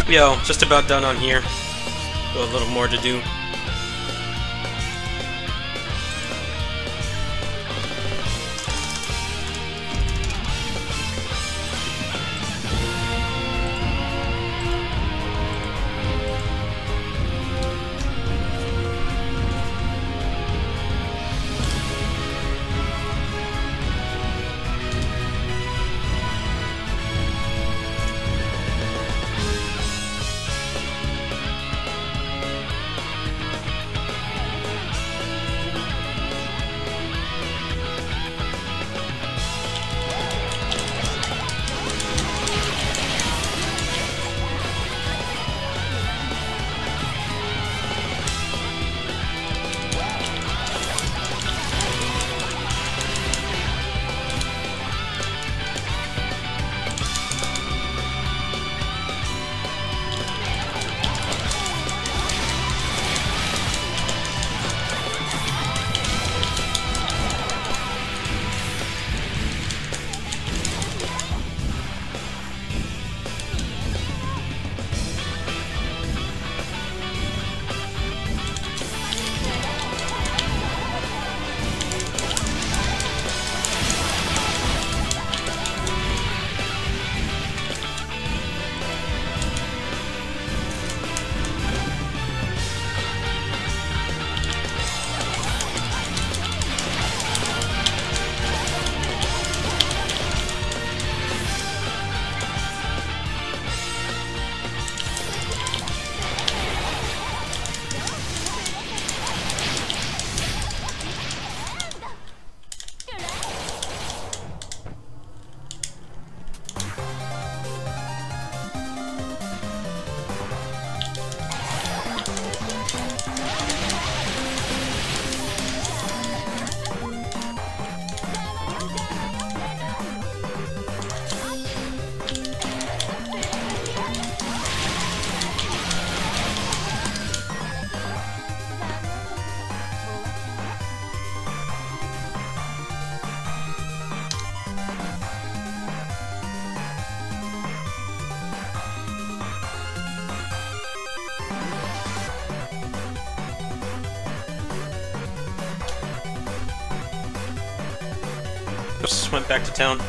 Yo, just about done on here. Got a little more to do. Just went back to town.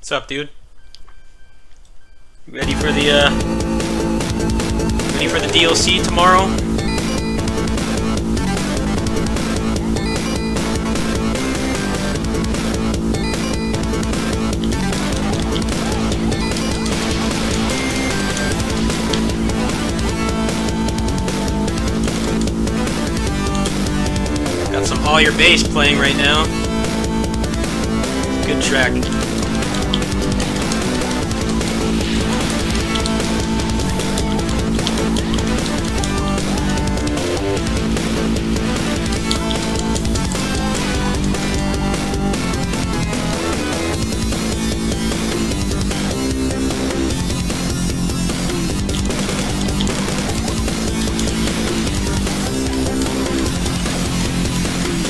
What's up, dude? Ready for the DLC tomorrow? Got some All Your Bass playing right now. Good track.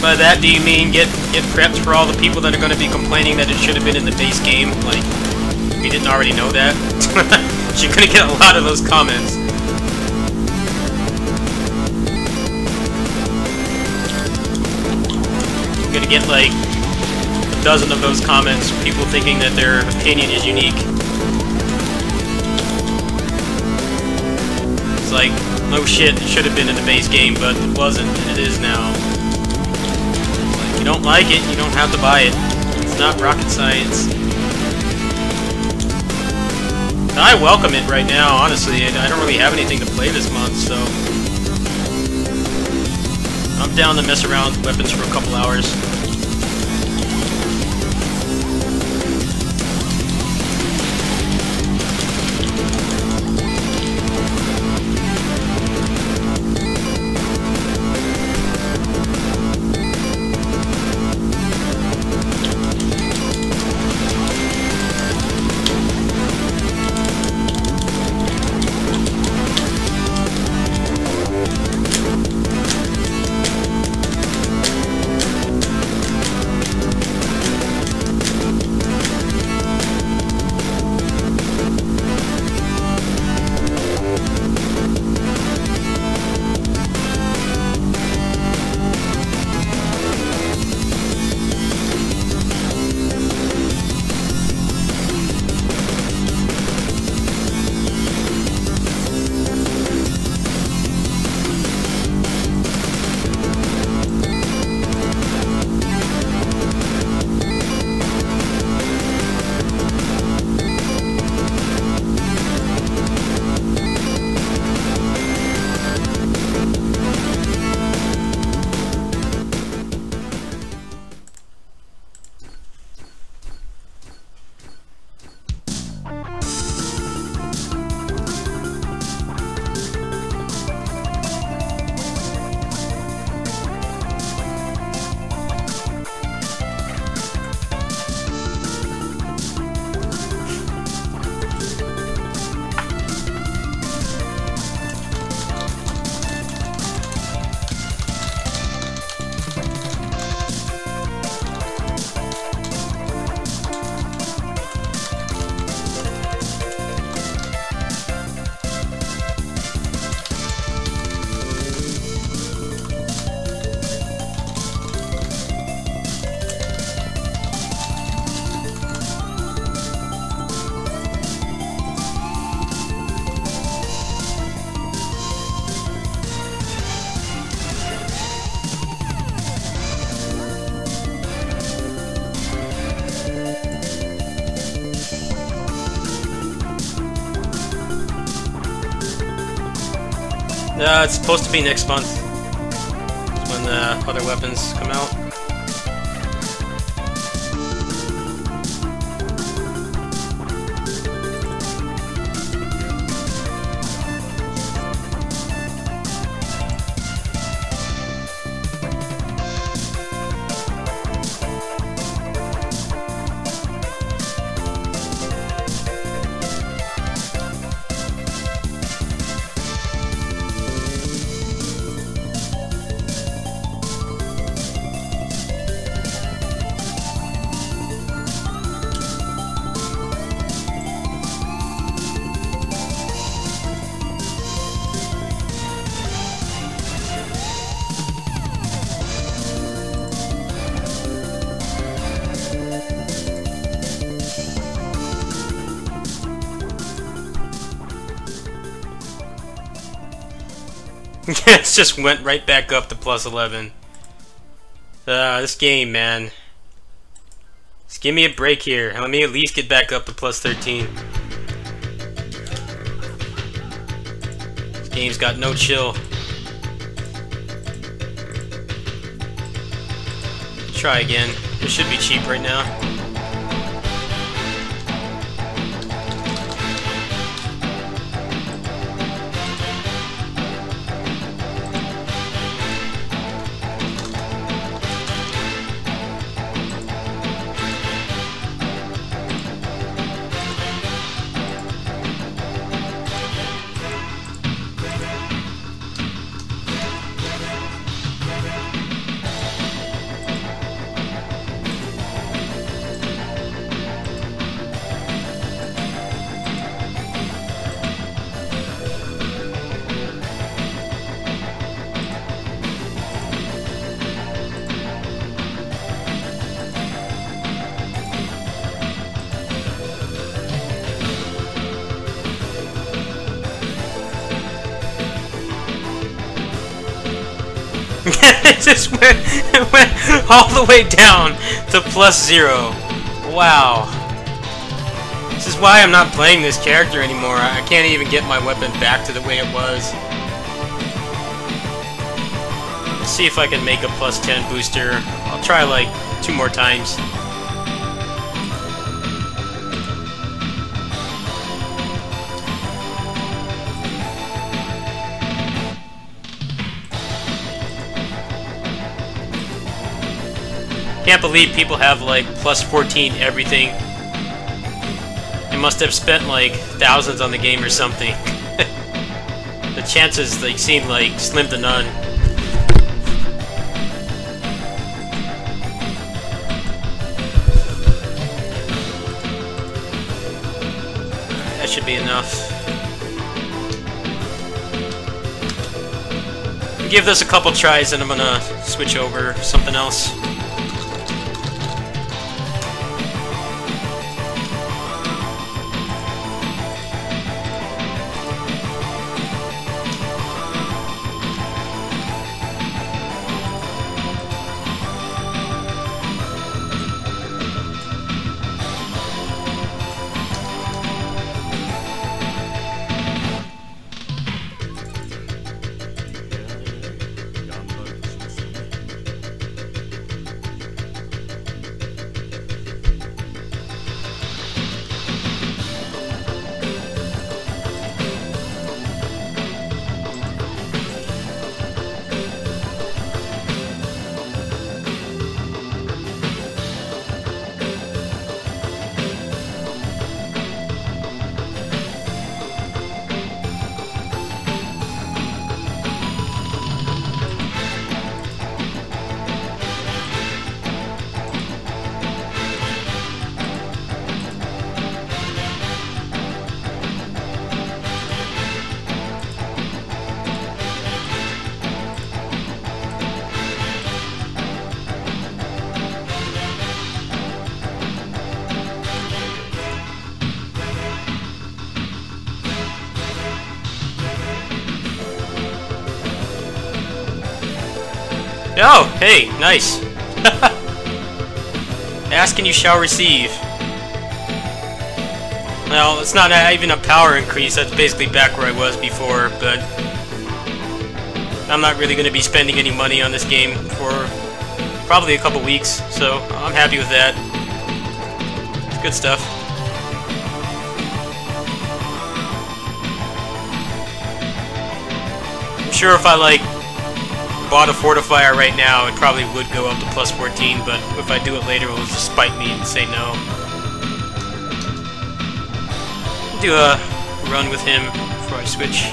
By that, do you mean get prepped for all the people that are going to be complaining that it should have been in the base game? Like, we didn't already know that? You're going to get a lot of those comments. You're going to get like a dozen of those comments, people thinking that their opinion is unique. It's like, no shit, it should have been in the base game, but it wasn't, and it is now. If you don't like it, you don't have to buy it. It's not rocket science. I welcome it right now, honestly. I don't really have anything to play this month, so I'm down to mess around with weapons for a couple hours. It's supposed to be next month when the other weapons come out. It just went right back up to plus 11. This game, man. Just give me a break here. Let me at least get back up to plus 13. This game's got no chill. try again. It should be cheap right now. It just went all the way down to +0. Wow. This is why I'm not playing this character anymore. I can't even get my weapon back to the way it was. Let's see if I can make a +10 booster. I'll try like 2 more times. Can't believe people have like +14 everything. They must have spent like thousands on the game or something. The chances like seem like slim to none. That should be enough. Give this a couple tries and I'm gonna switch over to something else. Oh, hey, nice. Ask and you shall receive. Well, it's not even a power increase, that's basically back where I was before, but I'm not really going to be spending any money on this game for probably a couple weeks, so I'm happy with that. It's good stuff. I'm sure if I, like, bought a fortifier right now, it probably would go up to +14, but if I do it later, it will just spite me and say no. Do a run with him before I switch.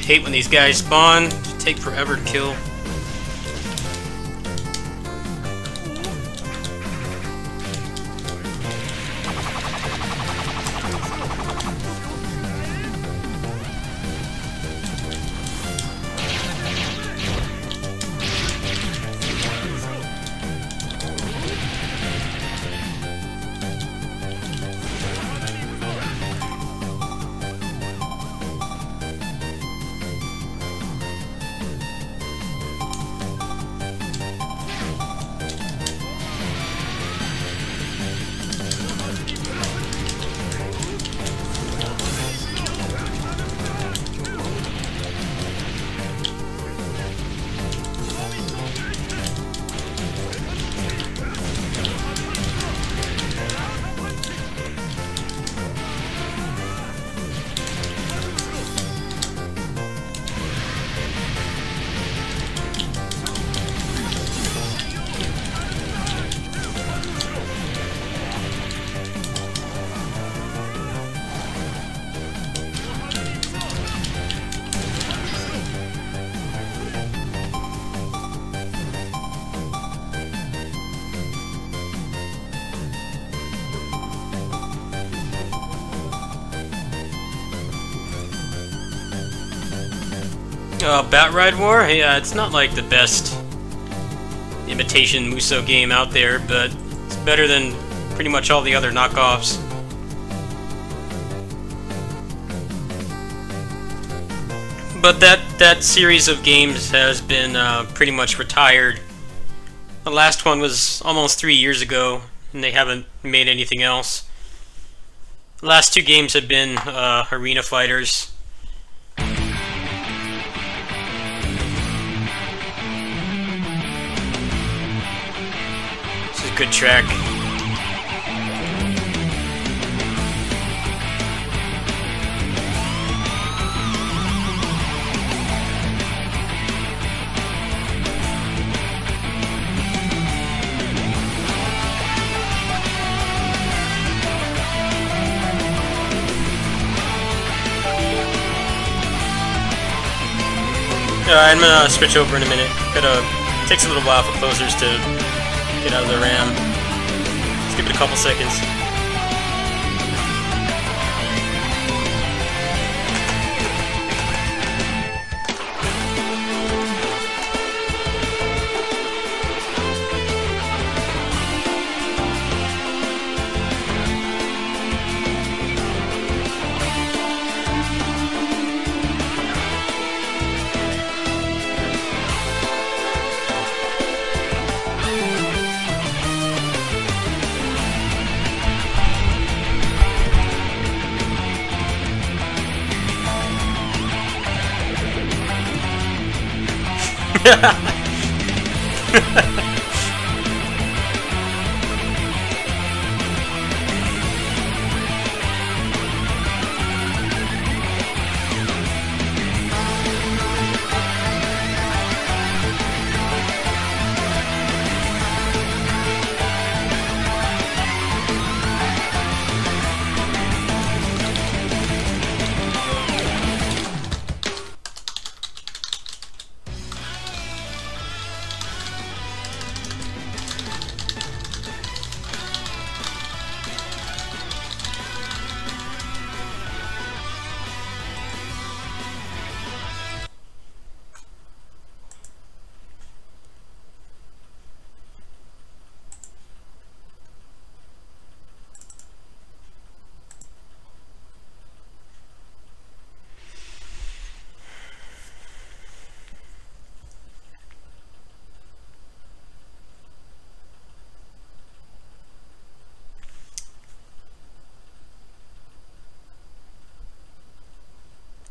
Hate when these guys spawn. They take forever to kill. Bat Ride War? Yeah, it's not like the best imitation Musou game out there, but it's better than pretty much all the other knockoffs. But that series of games has been pretty much retired. The last one was almost 3 years ago, and they haven't made anything else. The last two games have been arena fighters. Good track. I'm gonna switch over in a minute. Takes a little while for closers to get out of the RAM. Let's give it a couple seconds.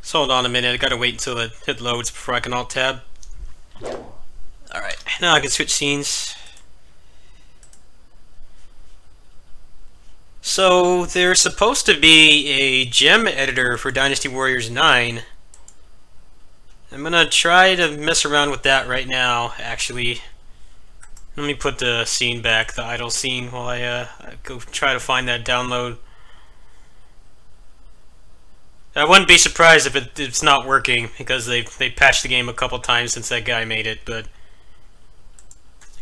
So hold on a minute, I gotta wait until it loads before I can alt-tab. Alright, now I can switch scenes. So, there's supposed to be a gem editor for Dynasty Warriors 9. I'm gonna try to mess around with that right now, actually. Let me put the scene back, the idle scene, while I go try to find that download. I wouldn't be surprised if it's not working, because they patched the game a couple times since that guy made it, but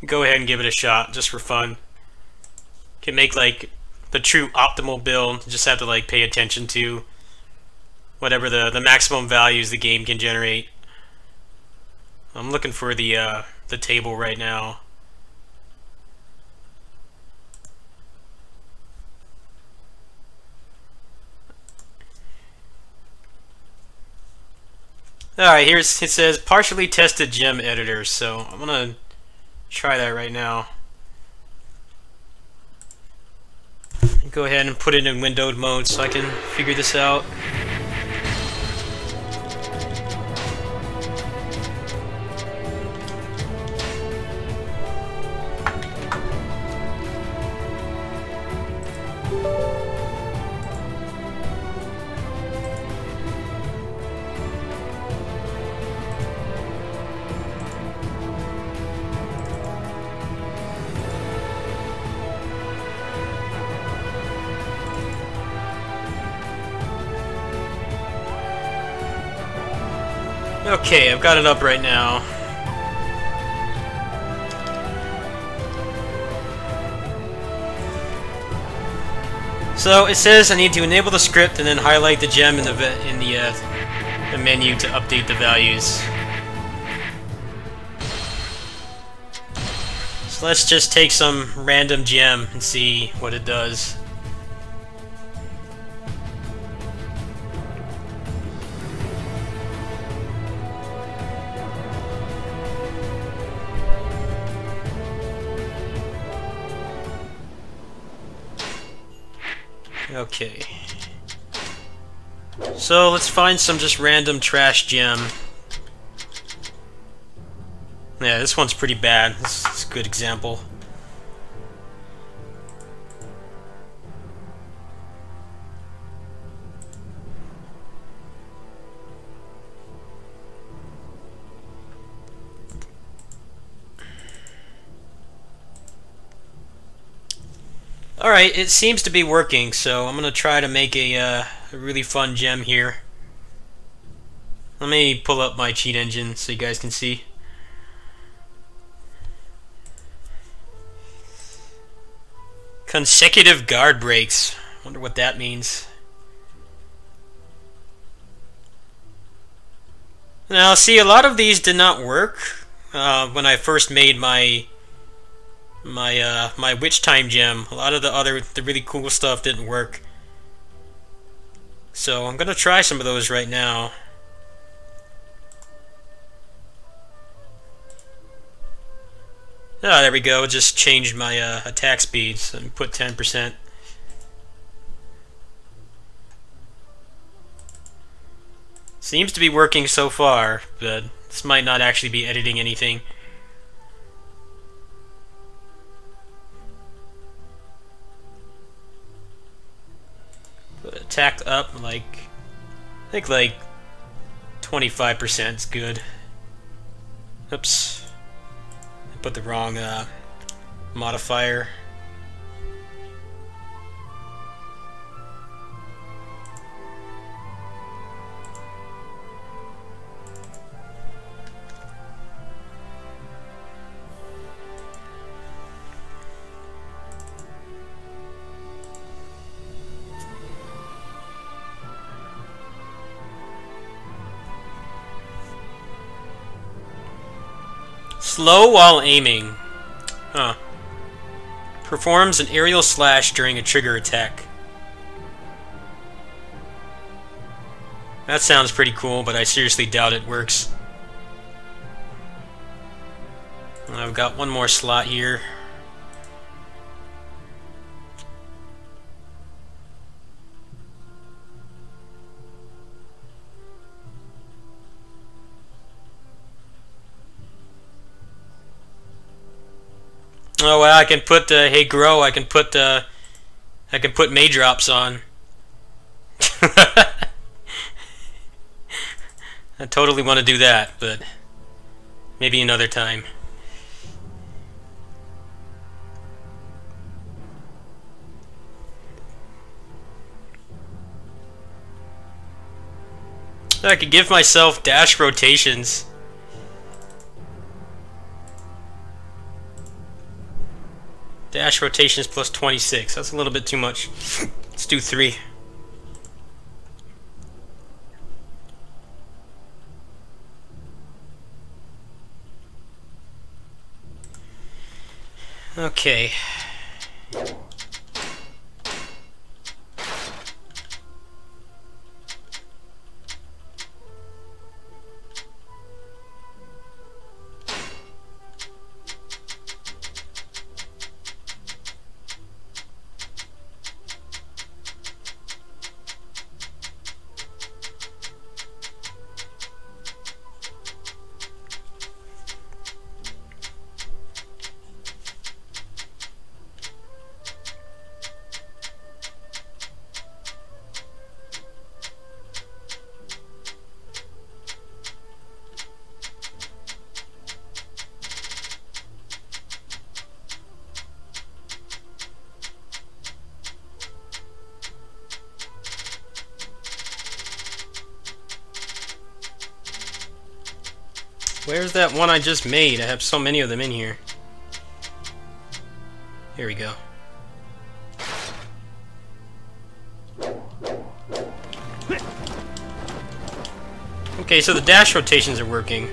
go ahead and give it a shot, just for fun. Can make, like, the true optimal build. You just have to, like, pay attention to whatever the maximum values the game can generate. I'm looking for the table right now. Alright, it says partially tested gem editor, so I'm gonna try that right now. Go ahead and put it in windowed mode so I can figure this out. Okay, I've got it up right now. So it says I need to enable the script and then highlight the gem in the menu to update the values. So let's just take some random gem and see what it does. Okay. So let's find some just random trash gem. Yeah, this one's pretty bad. This is a good example. Alright, it seems to be working, so I'm gonna try to make a really fun gem here. Let me pull up my cheat engine so you guys can see. Consecutive guard breaks. Wonder what that means. Now, see, a lot of these did not work when I first made my witch time gem. A lot of the really cool stuff didn't work. So I'm gonna try some of those right now. Ah, there we go. Just changed my attack speeds and put 10%. Seems to be working so far, but this might not actually be editing anything. Put attack up, like, I think like 25% is good. Oops. I put the wrong modifier. Slow while aiming. Huh. Performs an aerial slash during a trigger attack. That sounds pretty cool, but I seriously doubt it works. I've got one more slot here. Oh well, I can put hey grow. I can put May drops on. I totally want to do that, but maybe another time. I could give myself dash rotations. Dash rotations plus 26. That's a little bit too much. Let's do 3. Okay. Where's that one I just made? I have so many of them in here. Here we go. Okay, so the dash rotations are working.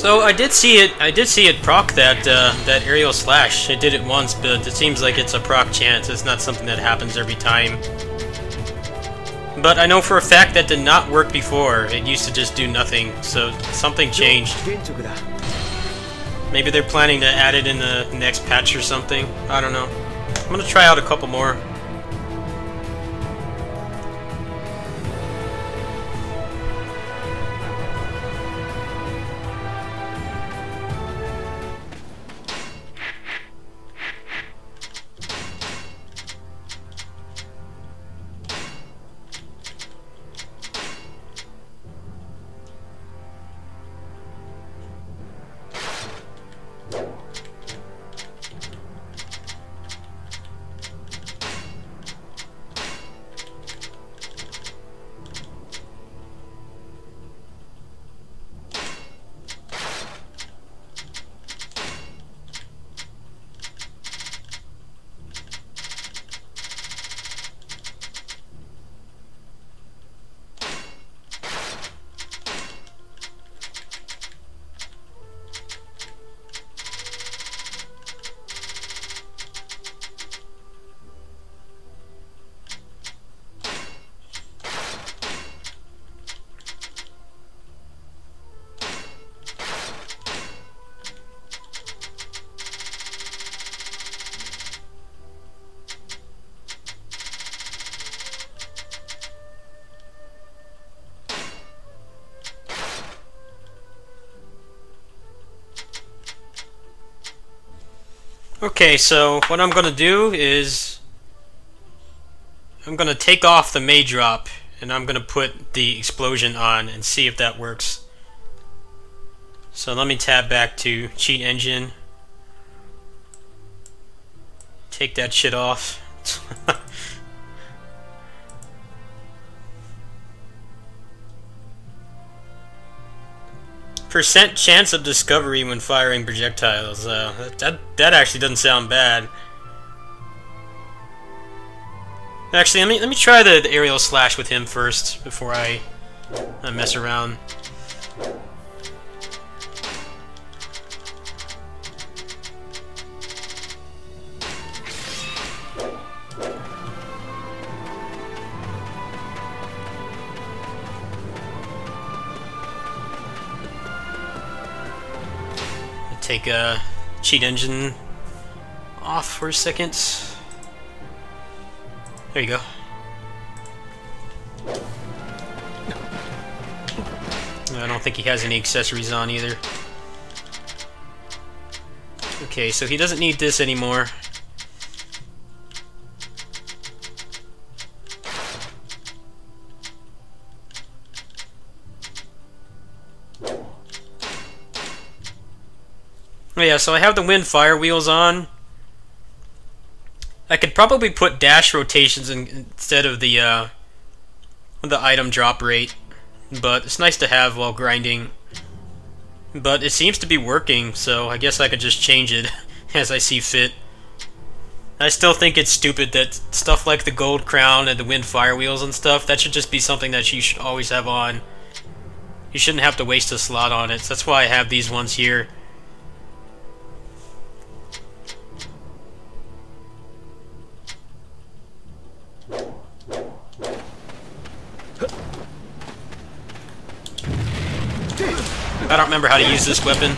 So I did see it proc that that aerial slash. It did it once, but it seems like it's a proc chance. It's not something that happens every time. But I know for a fact that did not work before. It used to just do nothing, so something changed. Maybe they're planning to add it in the next patch or something. I don't know. I'm gonna try out a couple more. Okay, so what I'm going to do is I'm going to take off the May drop and I'm going to put the explosion on and see if that works. So let me tab back to Cheat Engine. Take that shit off. Percent chance of discovery when firing projectiles. That actually doesn't sound bad. Actually, let me try the aerial slash with him first before I mess around. Take a cheat engine off for a second. There you go. I don't think he has any accessories on either. Okay, so he doesn't need this anymore. Oh yeah, so I have the wind fire wheels on. I could probably put dash rotations instead of the item drop rate, but it's nice to have while grinding. But it seems to be working, so I guess I could just change it as I see fit. I still think it's stupid that stuff like the gold crown and the wind fire wheels and stuff, that should just be something that you should always have on. You shouldn't have to waste a slot on it, so that's why I have these ones here. I don't remember how to use this weapon.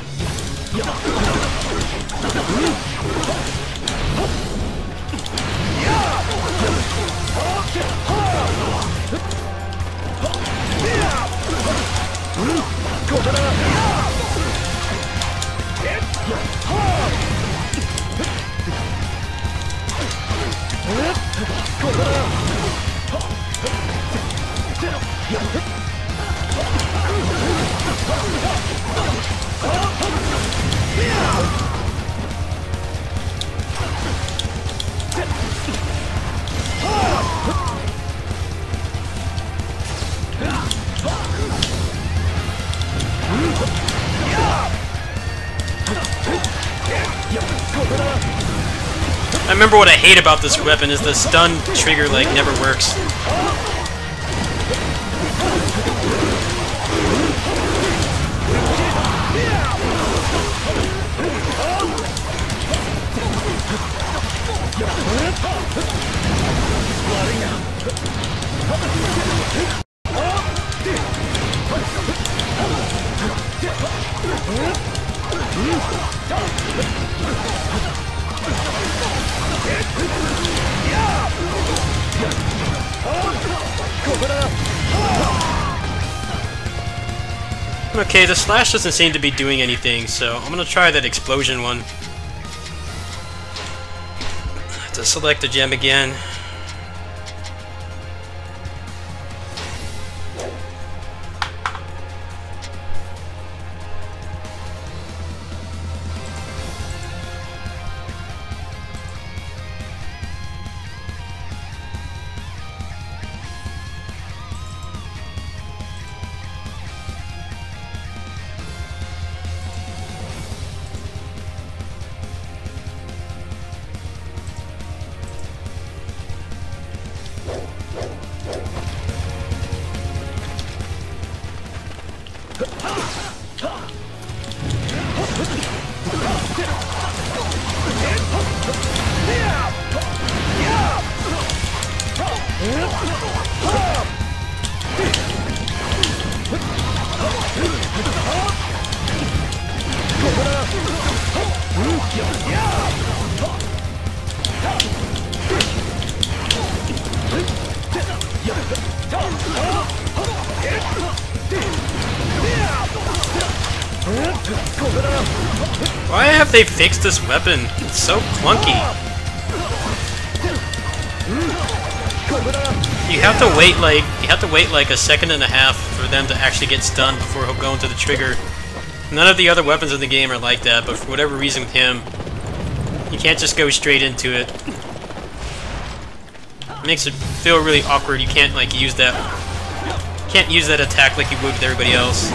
I remember what I hate about this weapon is the stun trigger like never works. Okay, the slash doesn't seem to be doing anything, so I'm gonna try that explosion one. Have to select the gem again. Why have they fixed this weapon? It's so clunky. You have to wait like a second and a half for them to actually get stunned before he'll go into the trigger. None of the other weapons in the game are like that, but for whatever reason with him, you can't just go straight into it. It makes it feel really awkward. You can't use that attack like you would with everybody else.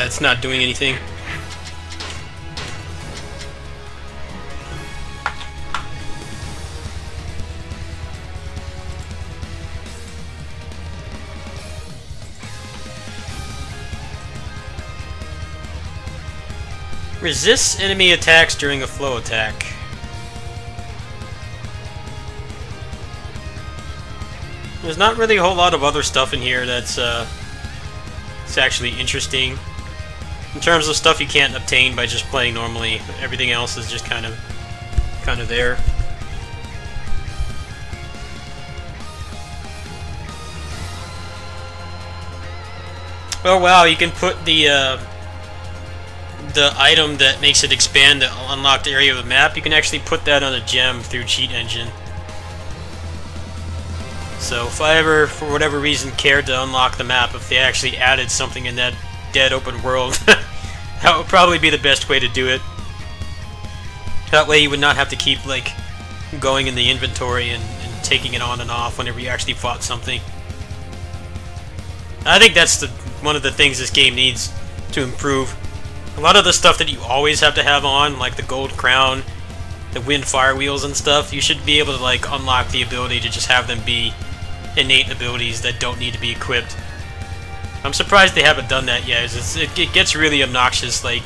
Yeah, it's not doing anything. Resists enemy attacks during a flow attack. There's not really a whole lot of other stuff in here that's it's actually interesting. In terms of stuff you can't obtain by just playing normally, everything else is just kind of there. Oh wow, you can put the item that makes it expand the unlocked area of the map, you can actually put that on a gem through Cheat Engine. So if I ever, for whatever reason, cared to unlock the map, if they actually added something in that dead open world, that would probably be the best way to do it. That way you would not have to keep like going in the inventory and taking it on and off whenever you actually fought something. I think that's one of the things this game needs to improve. A lot of the stuff that you always have to have on, like the gold crown, the wind fire wheels and stuff, you should be able to like unlock the ability to just have them be innate abilities that don't need to be equipped. I'm surprised they haven't done that yet. It gets really obnoxious, like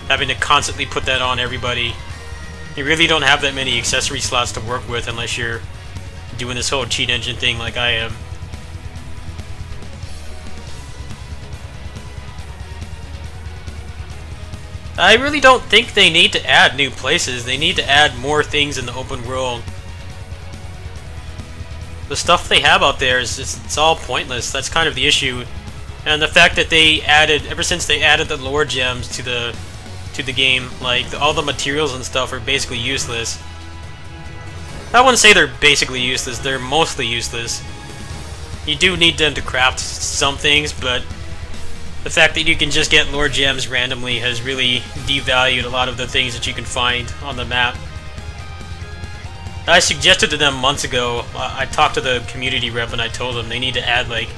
having to constantly put that on everybody. You really don't have that many accessory slots to work with unless you're doing this whole cheat engine thing like I am. I really don't think they need to add new places. They need to add more things in the open world. The stuff they have out there is it's all pointless. That's kind of the issue. And the fact that they added, ever since they added the lore gems to the game, like all the materials and stuff are basically useless. I wouldn't say they're basically useless. They're mostly useless. You do need them to craft some things, but the fact that you can just get lore gems randomly has really devalued a lot of the things that you can find on the map. I suggested to them months ago, I talked to the community rep and I told them they need to add like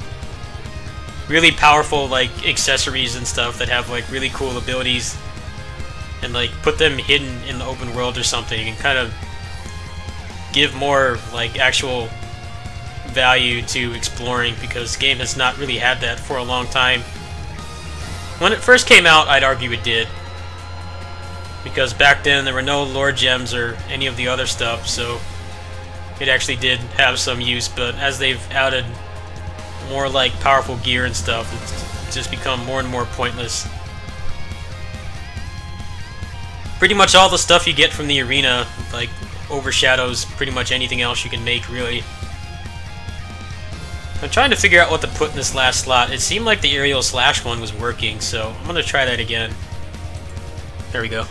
really powerful like accessories and stuff that have like really cool abilities and like put them hidden in the open world or something and kind of give more like actual value to exploring, because the game has not really had that for a long time. When it first came out, I'd argue it did, because back then there were no lore gems or any of the other stuff, so it actually did have some use. But as they've added more like powerful gear and stuff, it's just become more and more pointless. Pretty much all the stuff you get from the arena like overshadows pretty much anything else you can make, really. I'm trying to figure out what to put in this last slot. It seemed like the aerial slash one was working, so I'm gonna try that again. There we go.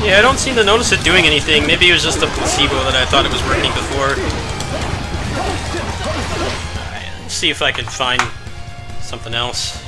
Yeah, I don't seem to notice it doing anything. Maybe it was just a placebo that I thought it was working before. Alright, let's see if I can find something else.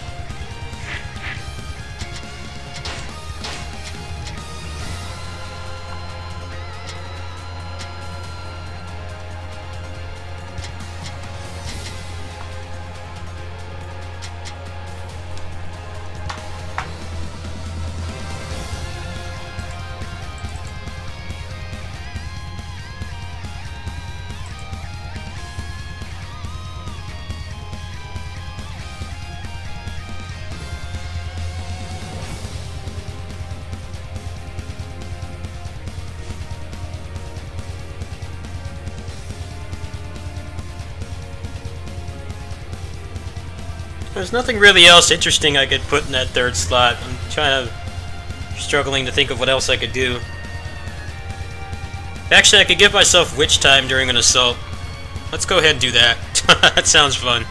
There's nothing really else interesting I could put in that third slot. I'm struggling to think of what else I could do. Actually, I could give myself witch time during an assault. Let's go ahead and do that. That sounds fun.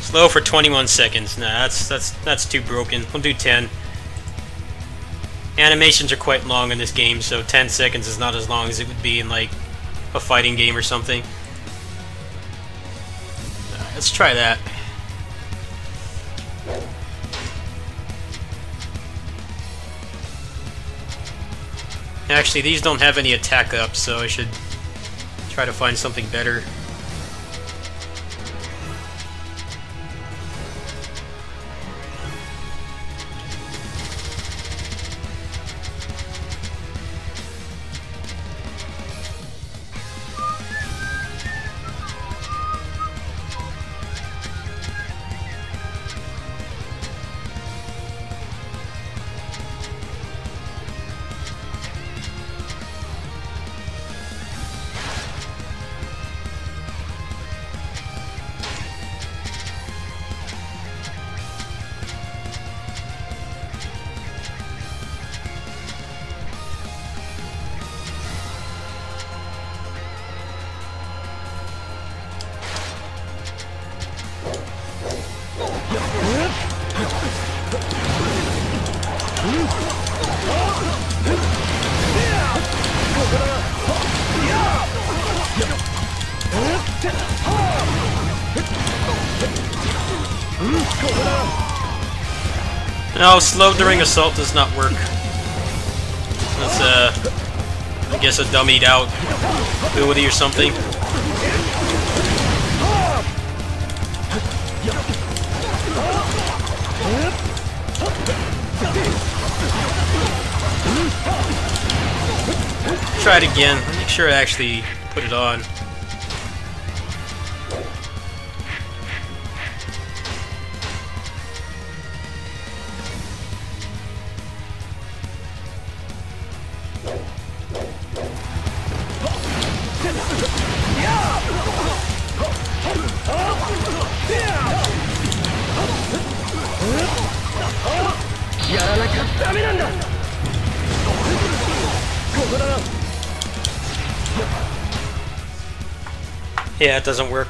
Slow for 21 seconds. Nah, that's too broken. We'll do 10. Animations are quite long in this game, so 10 seconds is not as long as it would be in like a fighting game or something. Let's try that. Actually, these don't have any attack up, so I should try to find something better. No, slow during assault does not work. That's I guess a dummied out ability or something. Try it again. Make sure I actually put it on. Yeah, it doesn't work.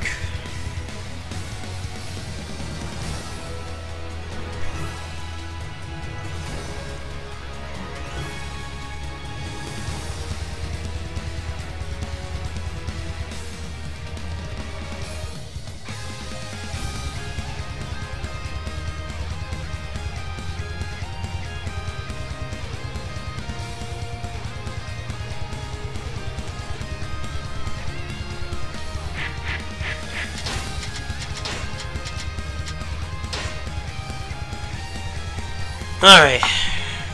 Alright,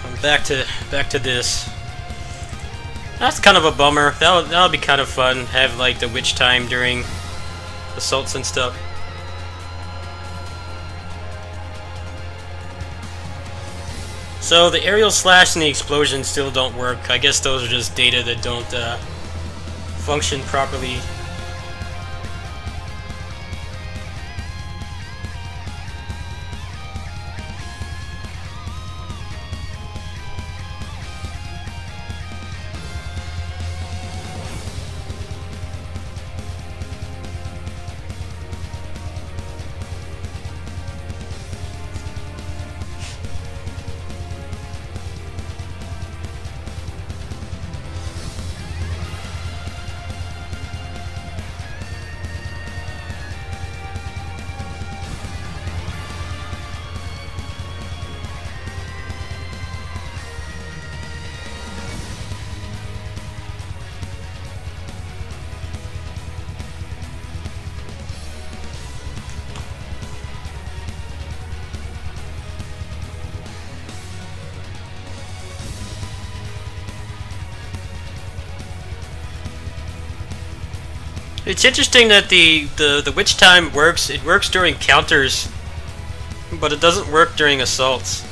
I'm back to this. That's kind of a bummer. That'll be kind of fun. Have like the witch time during assaults and stuff. So the aerial slash and the explosion still don't work. I guess those are just data that don't function properly. It's interesting that the witch time works. It works during counters, but it doesn't work during assaults.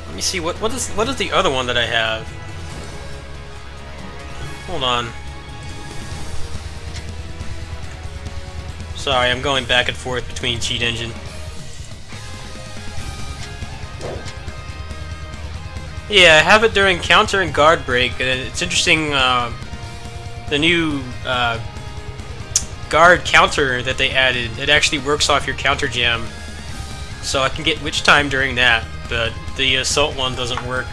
Let me see what is the other one that I have? Hold on. Sorry, I'm going back and forth between Cheat Engine. Yeah, I have it during counter and guard break. It's interesting, the new guard counter that they added, it actually works off your counter jam. So I can get witch time during that, but the assault one doesn't work.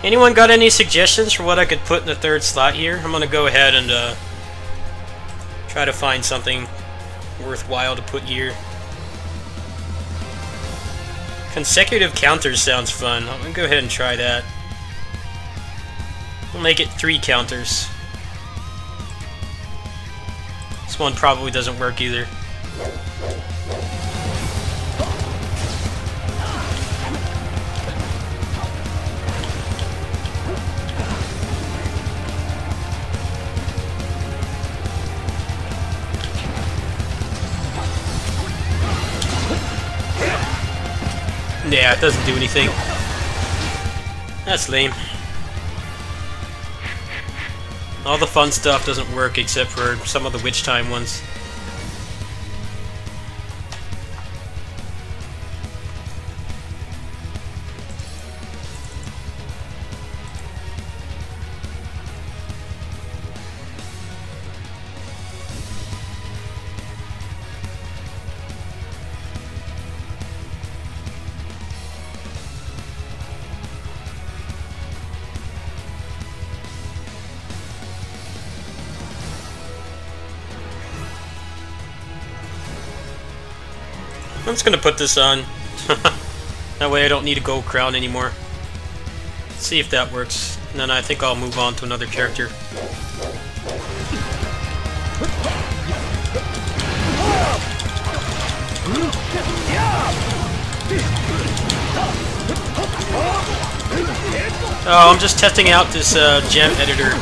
Anyone got any suggestions for what I could put in the third slot here? I'm gonna go ahead and try to find something worthwhile to put here. Consecutive counters sounds fun. I'm gonna go ahead and try that. We'll make it 3 counters. This one probably doesn't work either. Yeah, it doesn't do anything. That's lame. All the fun stuff doesn't work except for some of the witch time ones. I'm just gonna put this on. That way I don't need a gold crown anymore. Let's see if that works. And then I think I'll move on to another character. Oh, I'm just testing out this gem editor.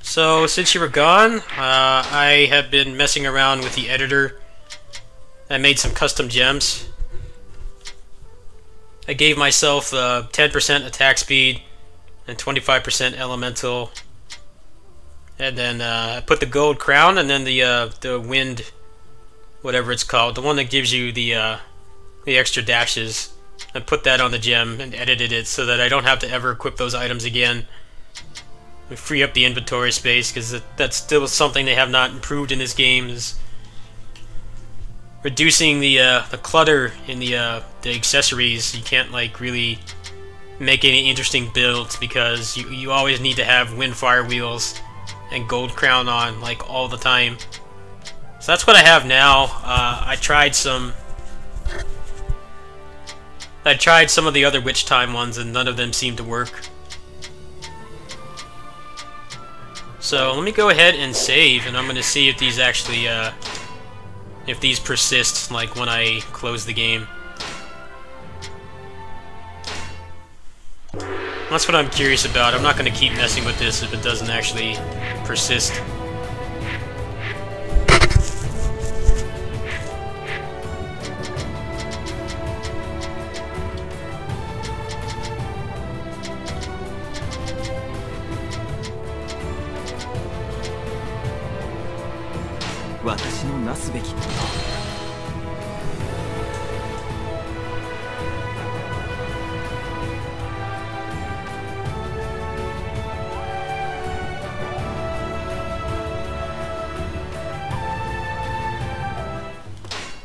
So, since you were gone, I have been messing around with the editor. I made some custom gems. I gave myself 10% attack speed and 25% elemental. And then I put the gold crown and then the wind, whatever it's called, the one that gives you the extra dashes. I put that on the gem and edited it so that I don't have to ever equip those items again. We free up the inventory space, because that's still something they have not improved in this game, is reducing the clutter in the accessories. You can't like really make any interesting builds because you always need to have wind fire wheels and gold crown on like all the time. So that's what I have now. I tried some of the other witch time ones and none of them seemed to work. So let me go ahead and save, and I'm going to see if these actually, if these persist, like when I close the game. That's what I'm curious about. I'm not going to keep messing with this if it doesn't actually persist.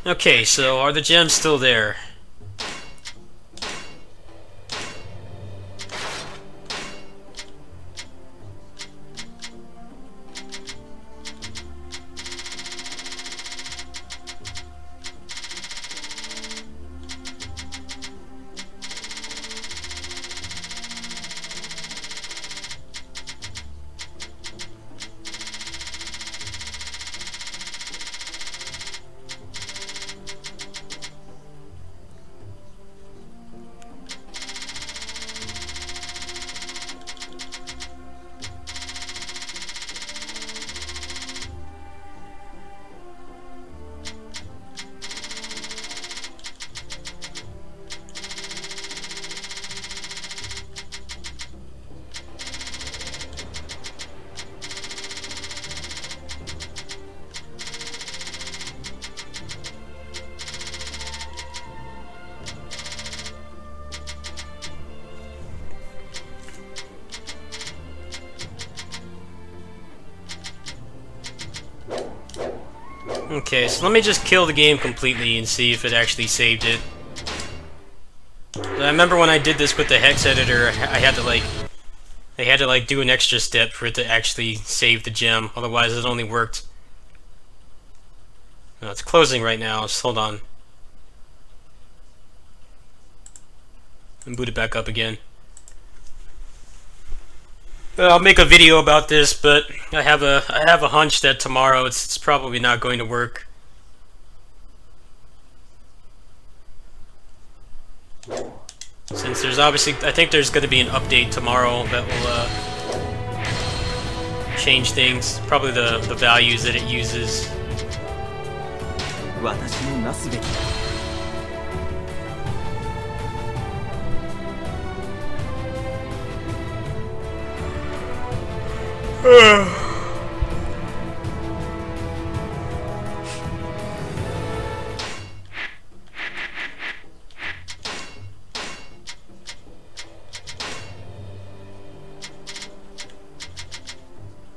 Okay, so are the gems still there? Okay, so let me just kill the game completely and see if it actually saved it. I remember when I did this with the hex editor, I had to like do an extra step for it to actually save the gem. Otherwise, it only worked. No, it's closing right now. Just hold on. And boot it back up again. I'll make a video about this, but I have a hunch that tomorrow it's probably not going to work. Since there's obviously, I think there's going to be an update tomorrow that will change things. Probably the values that it uses.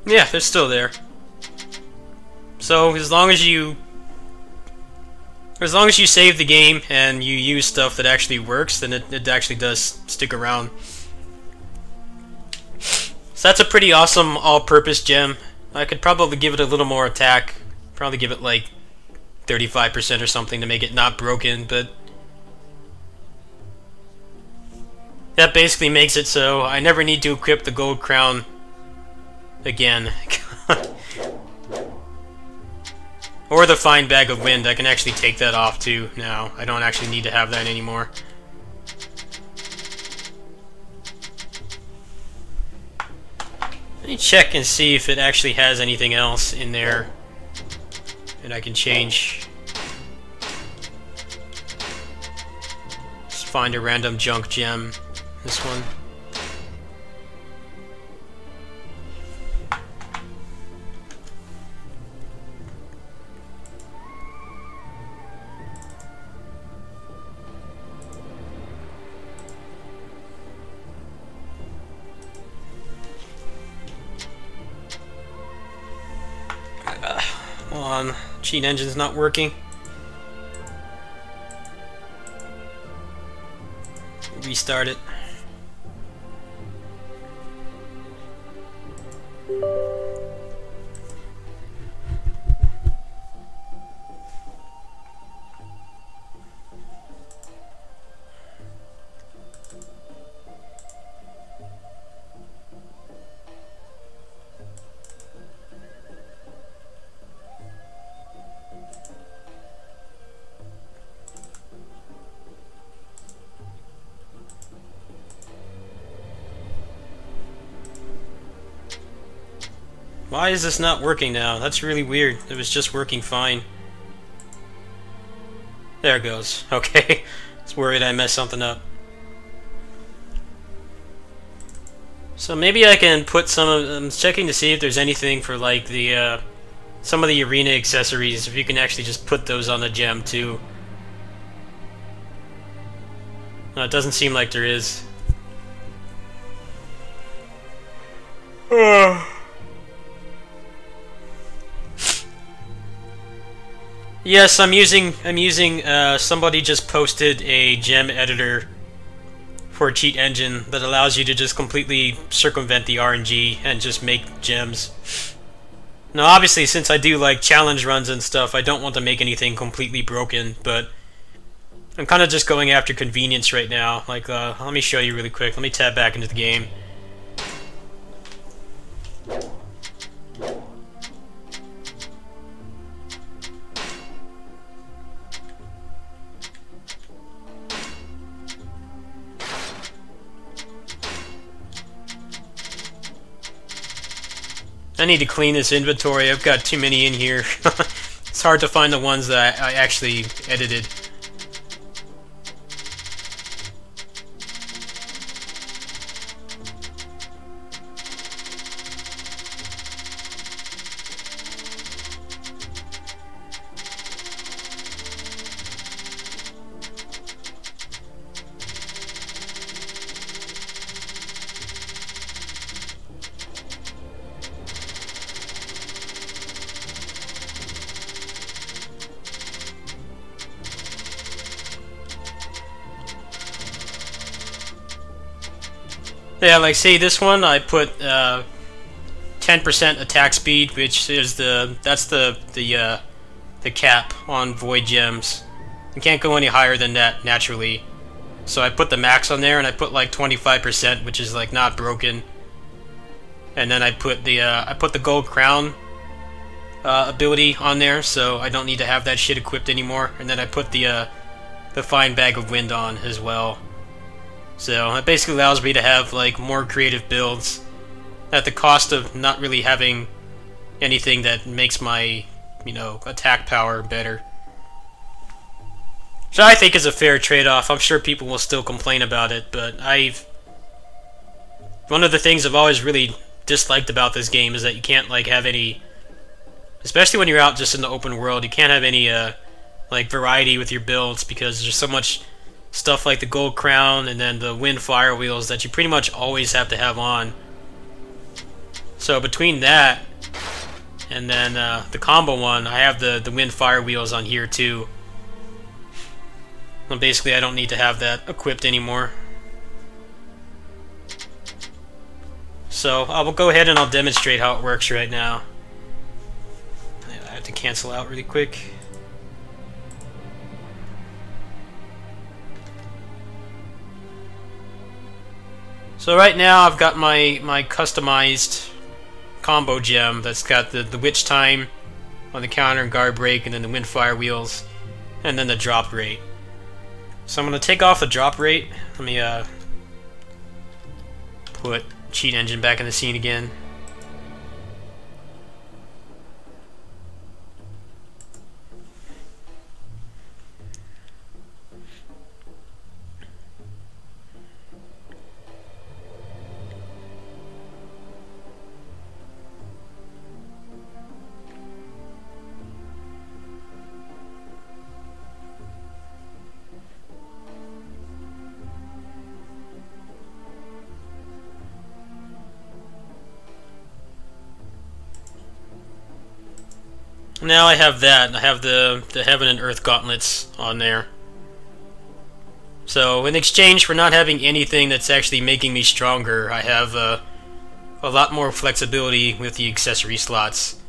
Yeah, they're still there. So as long as you save the game and you use stuff that actually works, then it actually does stick around. So that's a pretty awesome all-purpose gem. I could probably give it a little more attack. Probably give it like 35% or something to make it not broken, but that basically makes it so I never need to equip the gold crown again. Or the fine bag of wind. I can actually take that off too now. I don't actually need to have that anymore. Let me check and see if it actually has anything else in there that I can change. Let's find a random junk gem. This one. Hold on, cheat engine's not working. Restart it. Why is this not working now? That's really weird. It was just working fine. There it goes. Okay. I was worried I messed something up. So maybe I can put some of... I'm checking to see if there's anything for like the some of the arena accessories, if you can actually just put those on the gem too. No, it doesn't seem like there is. Yes, I'm using somebody just posted a gem editor for a cheat engine that allows you to just completely circumvent the RNG and just make gems. Now obviously, since I do like challenge runs and stuff, I don't want to make anything completely broken, but I'm kind of just going after convenience right now. Like, let me show you really quick. Let me tab back into the game. I need to clean this inventory. I've got too many in here. It's hard to find the ones that I actually edited. Yeah, like say this one, I put 10% attack speed, which is the cap on void gems. You can't go any higher than that naturally. So I put the max on there, and I put like 25%, which is like not broken. And then I put the gold crown ability on there, so I don't need to have that shit equipped anymore. And then I put the fine bag of wind on as well. So it basically allows me to have like more creative builds at the cost of not really having anything that makes my, you know, attack power better. Which I think is a fair trade-off. I'm sure people will still complain about it, but one of the things I've always really disliked about this game is that you can't like have any, especially when you're out just in the open world, you can't have any like variety with your builds, because there's so much stuff like the gold crown and then the wind fire wheels that you pretty much always have to have on. So between that and then the combo one, I have the wind fire wheels on here too. And basically I don't need to have that equipped anymore. So I will go ahead and I'll demonstrate how it works right now. I have to cancel out really quick. So right now I've got my customized combo gem that's got the witch time on the counter and guard break, and then the wind fire wheels, and then the drop rate. So I'm going to take off the drop rate. Let me put cheat engine back in the scene again. Now I have that. I have the Heaven and Earth gauntlets on there. So in exchange for not having anything that's actually making me stronger, I have a lot more flexibility with the accessory slots.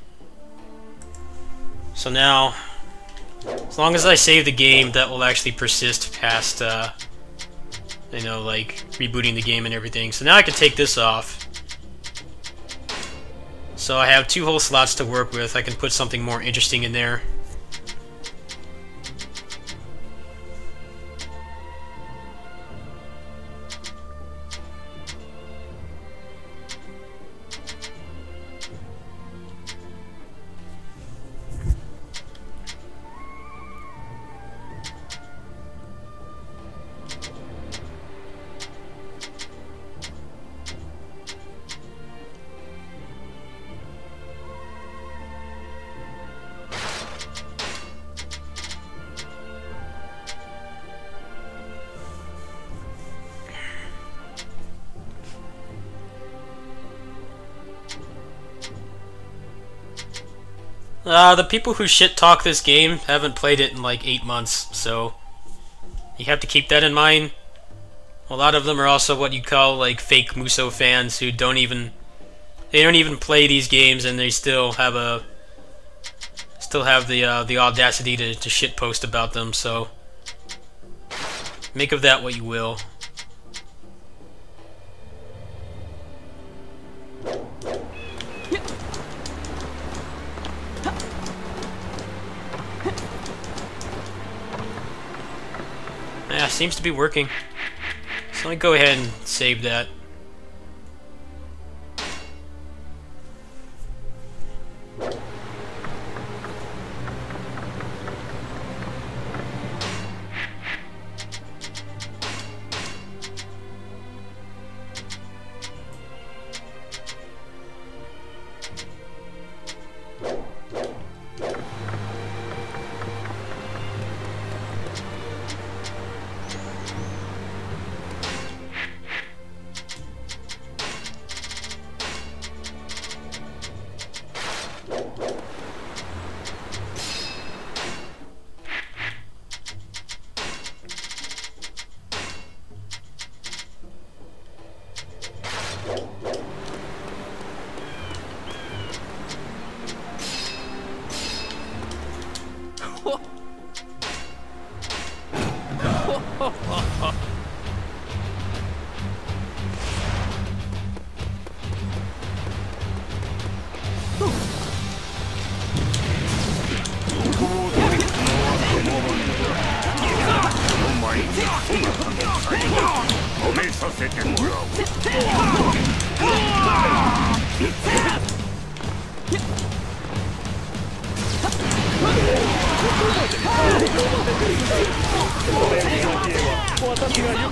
So now, as long as I save the game, that will actually persist past, you know, like rebooting the game and everything. So now I can take this off. So I have 2 whole slots to work with. I can put something more interesting in there. The people who shit-talk this game haven't played it in like 8 months, so you have to keep that in mind. A lot of them are also what you call like fake Muso fans who don't even play these games, and they still have the audacity to shitpost about them. So make of that what you will. Yeah, seems to be working. So let me go ahead and save that.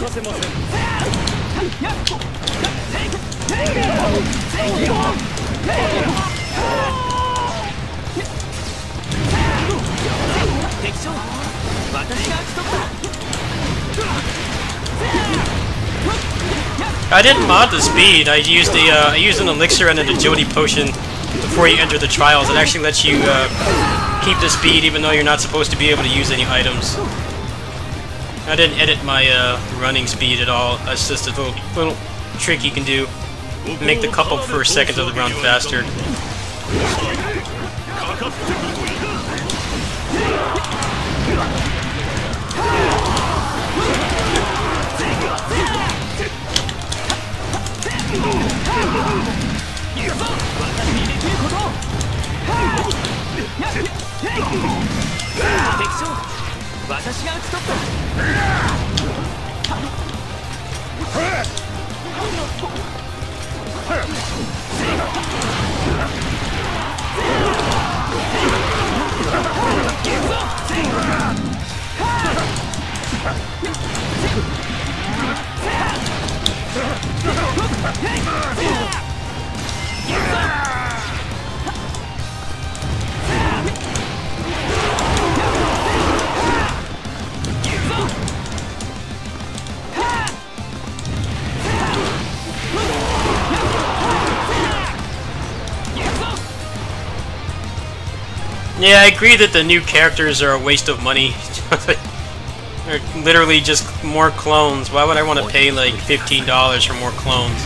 I didn't mod the speed. I used an elixir and an agility potion before you enter the trials. It actually lets you keep the speed even though you're not supposed to be able to use any items. I didn't edit my running speed at all. That's just a little trick you can do to make the couple first seconds of the run faster. Yeah, I agree that the new characters are a waste of money. They're literally just more clones. Why would I want to pay like $15 for more clones?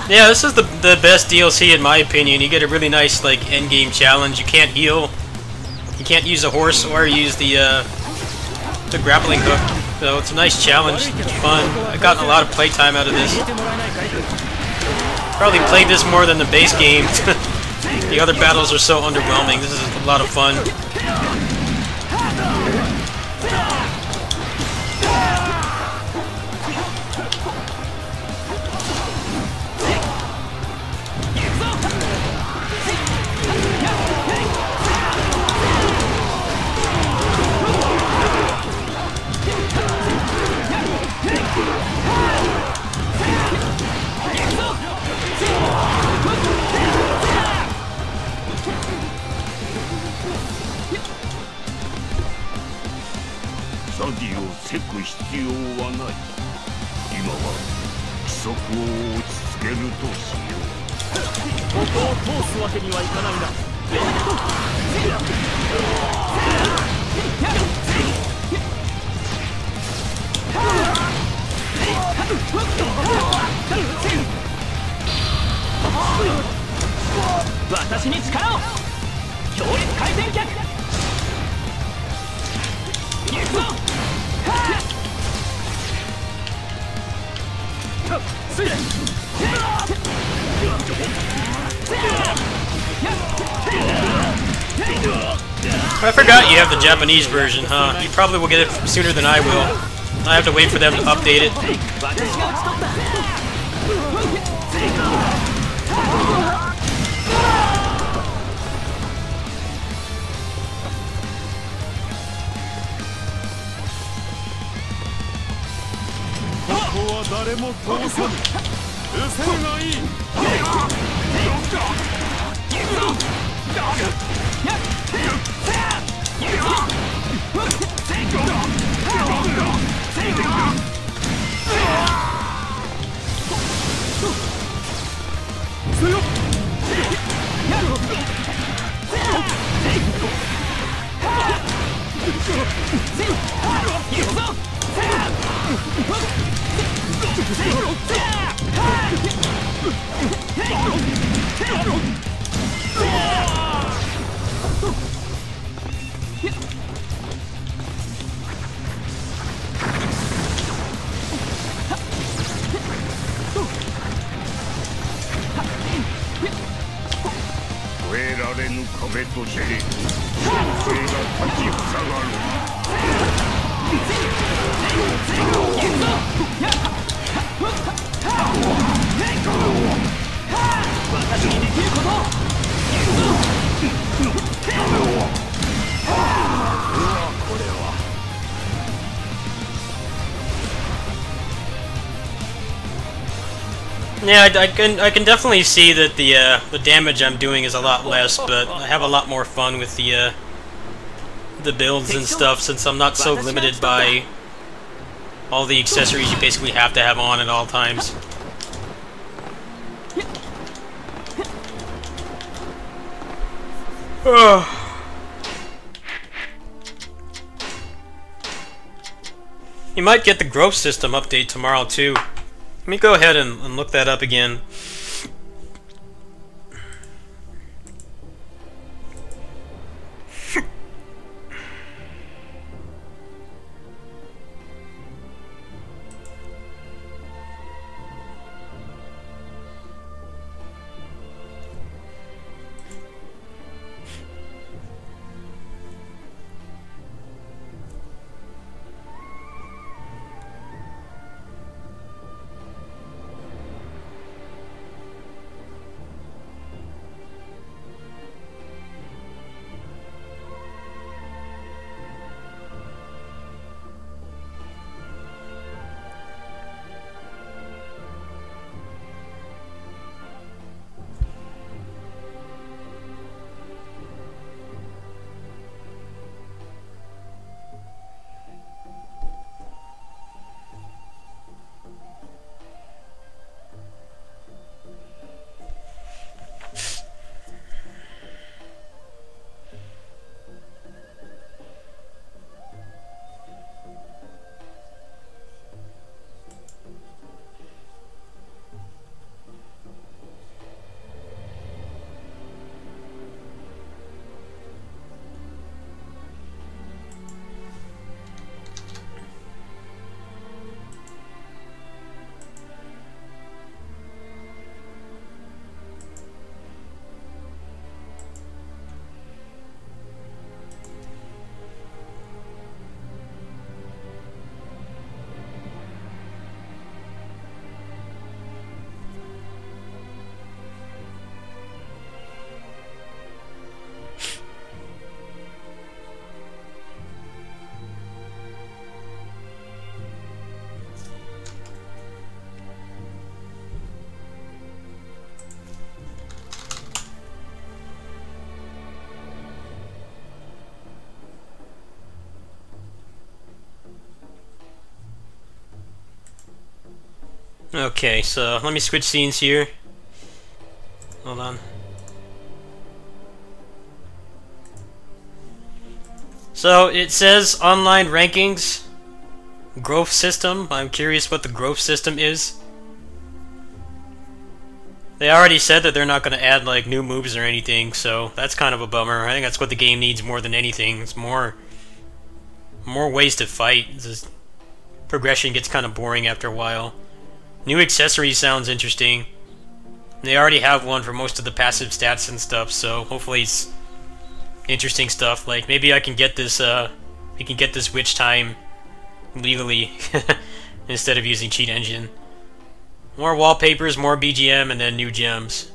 Yeah, this is the best DLC in my opinion. You get a really nice like end game challenge. You can't heal. You can't use a horse or use the grappling hook. So it's a nice challenge. It's fun. I've gotten a lot of playtime out of this. Probably played this more than the base game. The other battles are so underwhelming. This is a lot of fun. I forgot you have the Japanese version, huh? You probably will get it sooner than I will. I have to wait for them to update it. Yeah, I can definitely see that the damage I'm doing is a lot less, but I have a lot more fun with the builds and stuff since I'm not so limited by all the accessories you basically have to have on at all times. You might get the growth system update tomorrow too. Let me go ahead and look that up again. Okay, so let me switch scenes here. Hold on. So it says online rankings. Growth system. I'm curious what the growth system is. They already said that they're not going to add like new moves or anything, so that's kind of a bummer. I think that's what the game needs more than anything. It's more ways to fight. Just progression gets kind of boring after a while. New accessories sounds interesting. They already have one for most of the passive stats and stuff, so hopefully it's interesting stuff. Like maybe I can get this we can get this witch time legally instead of using cheat engine. More wallpapers, more BGM, and then new gems.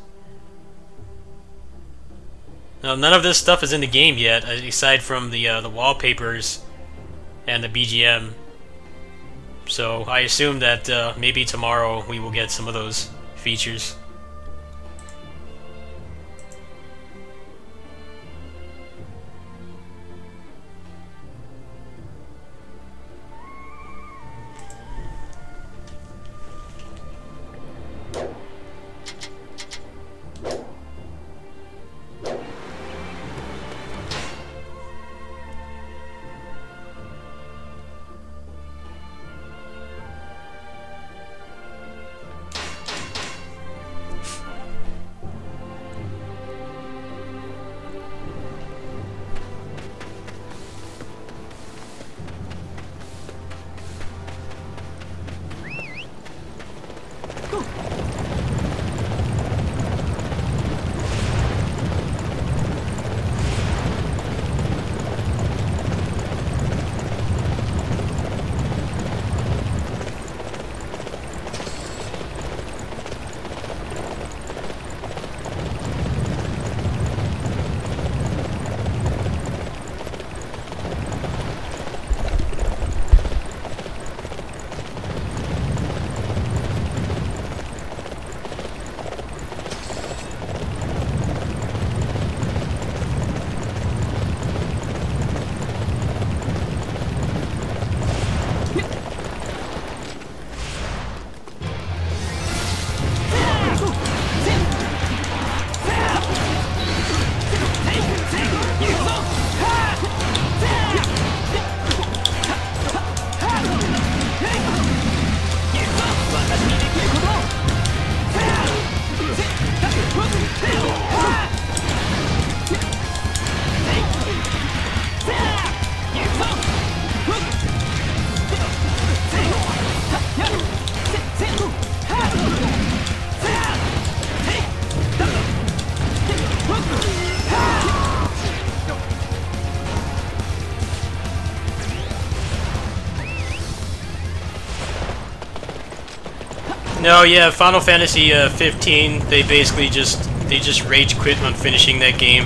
Now, none of this stuff is in the game yet, aside from the wallpapers and the BGM. So I assume that maybe tomorrow we will get some of those features. No, yeah, Final Fantasy 15. They basically just rage quit on finishing that game.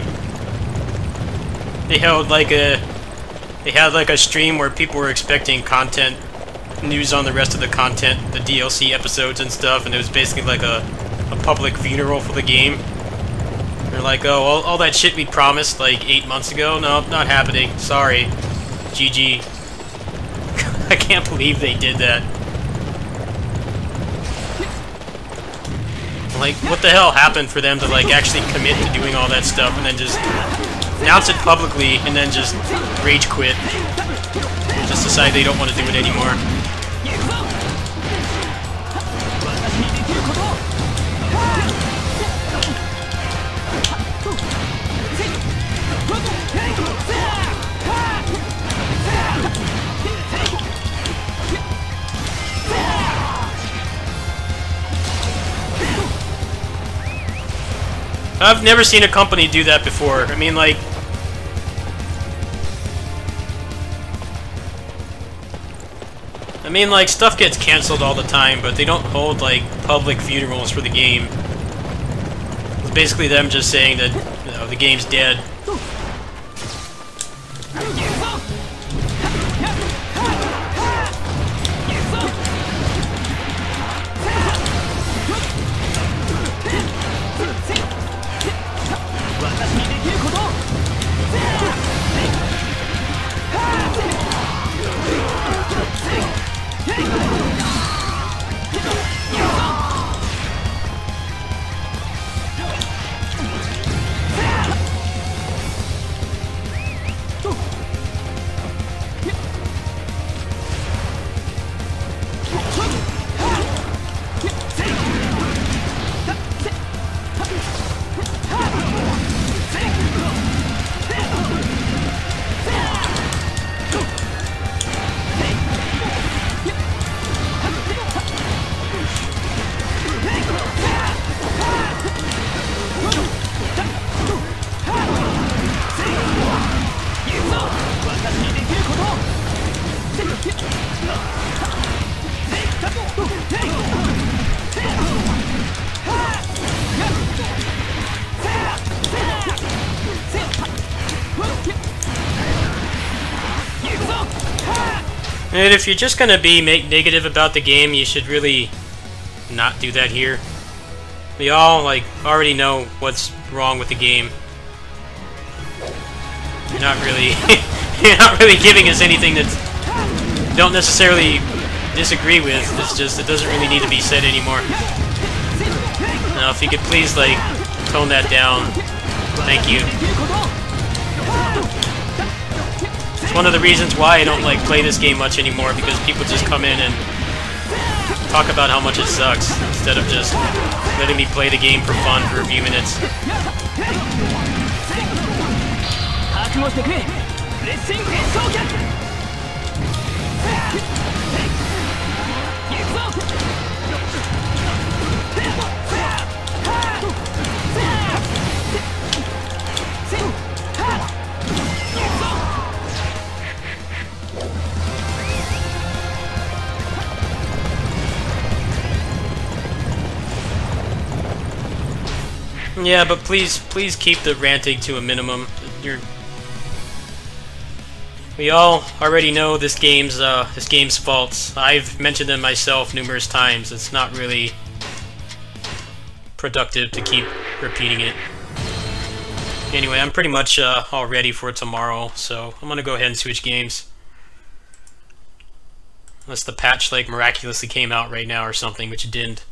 They held like they had like a stream where people were expecting content, news on the rest of the content, the DLC episodes and stuff, and it was basically like a public funeral for the game. They're like, oh, all that shit we promised like 8 months ago, no, not happening. Sorry, GG. I can't believe they did that. Like, what the hell happened for them to, like, actually commit to doing all that stuff and then just announce it publicly and then just rage quit? Just decide they don't want to do it anymore. I've never seen a company do that before. I mean, like... stuff gets cancelled all the time, but they don't hold, like, public funerals for the game. It's basically them just saying that, you know, the game's dead. And if you're just gonna be negative about the game, you should really not do that here. We all like already know what's wrong with the game. You're not really you're not really giving us anything that you don't necessarily disagree with. It's just it doesn't really need to be said anymore. Now, if you could please like tone that down, thank you. It's one of the reasons why I don't like play this game much anymore, because people just come in and talk about how much it sucks instead of just letting me play the game for fun for a few minutes. Yeah, but please keep the ranting to a minimum. We all already know this game's faults. I've mentioned them myself numerous times. It's not really productive to keep repeating it. Anyway, I'm pretty much all ready for tomorrow, so I'm gonna go ahead and switch games. Unless the patch like miraculously came out right now or something, which it didn't.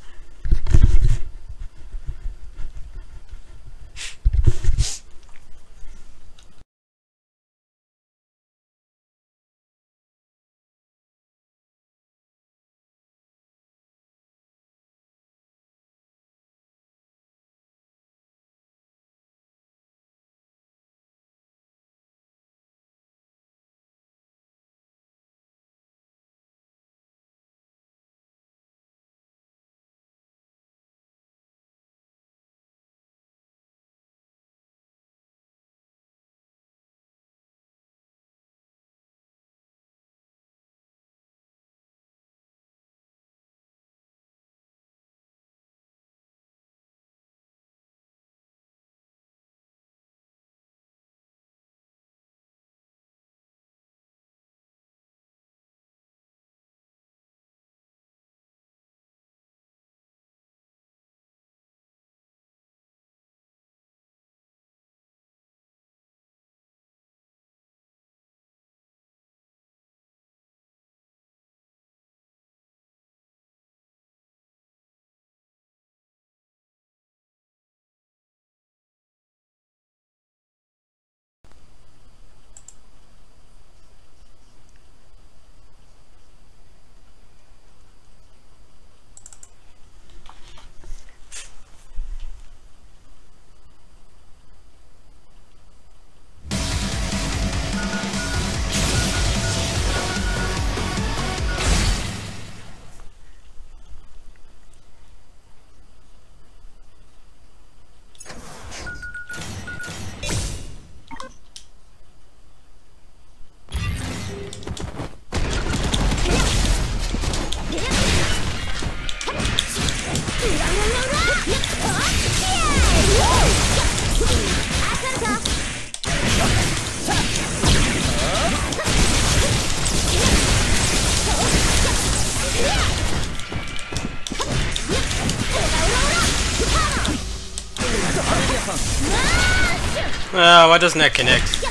Why doesn't that connect?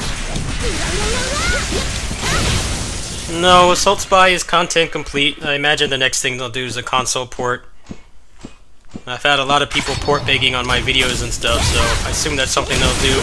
No, Assault Spy is content complete. I imagine the next thing they'll do is a console port. I've had a lot of people port begging on my videos and stuff, so I assume that's something they'll do.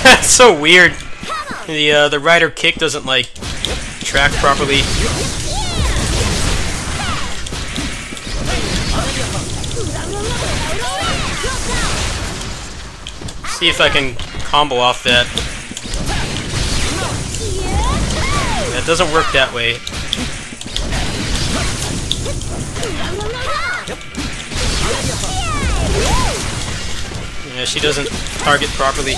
That's so weird. The rider kick doesn't like track properly. See if I can combo off that. That doesn't work that way. Yeah, she doesn't target properly.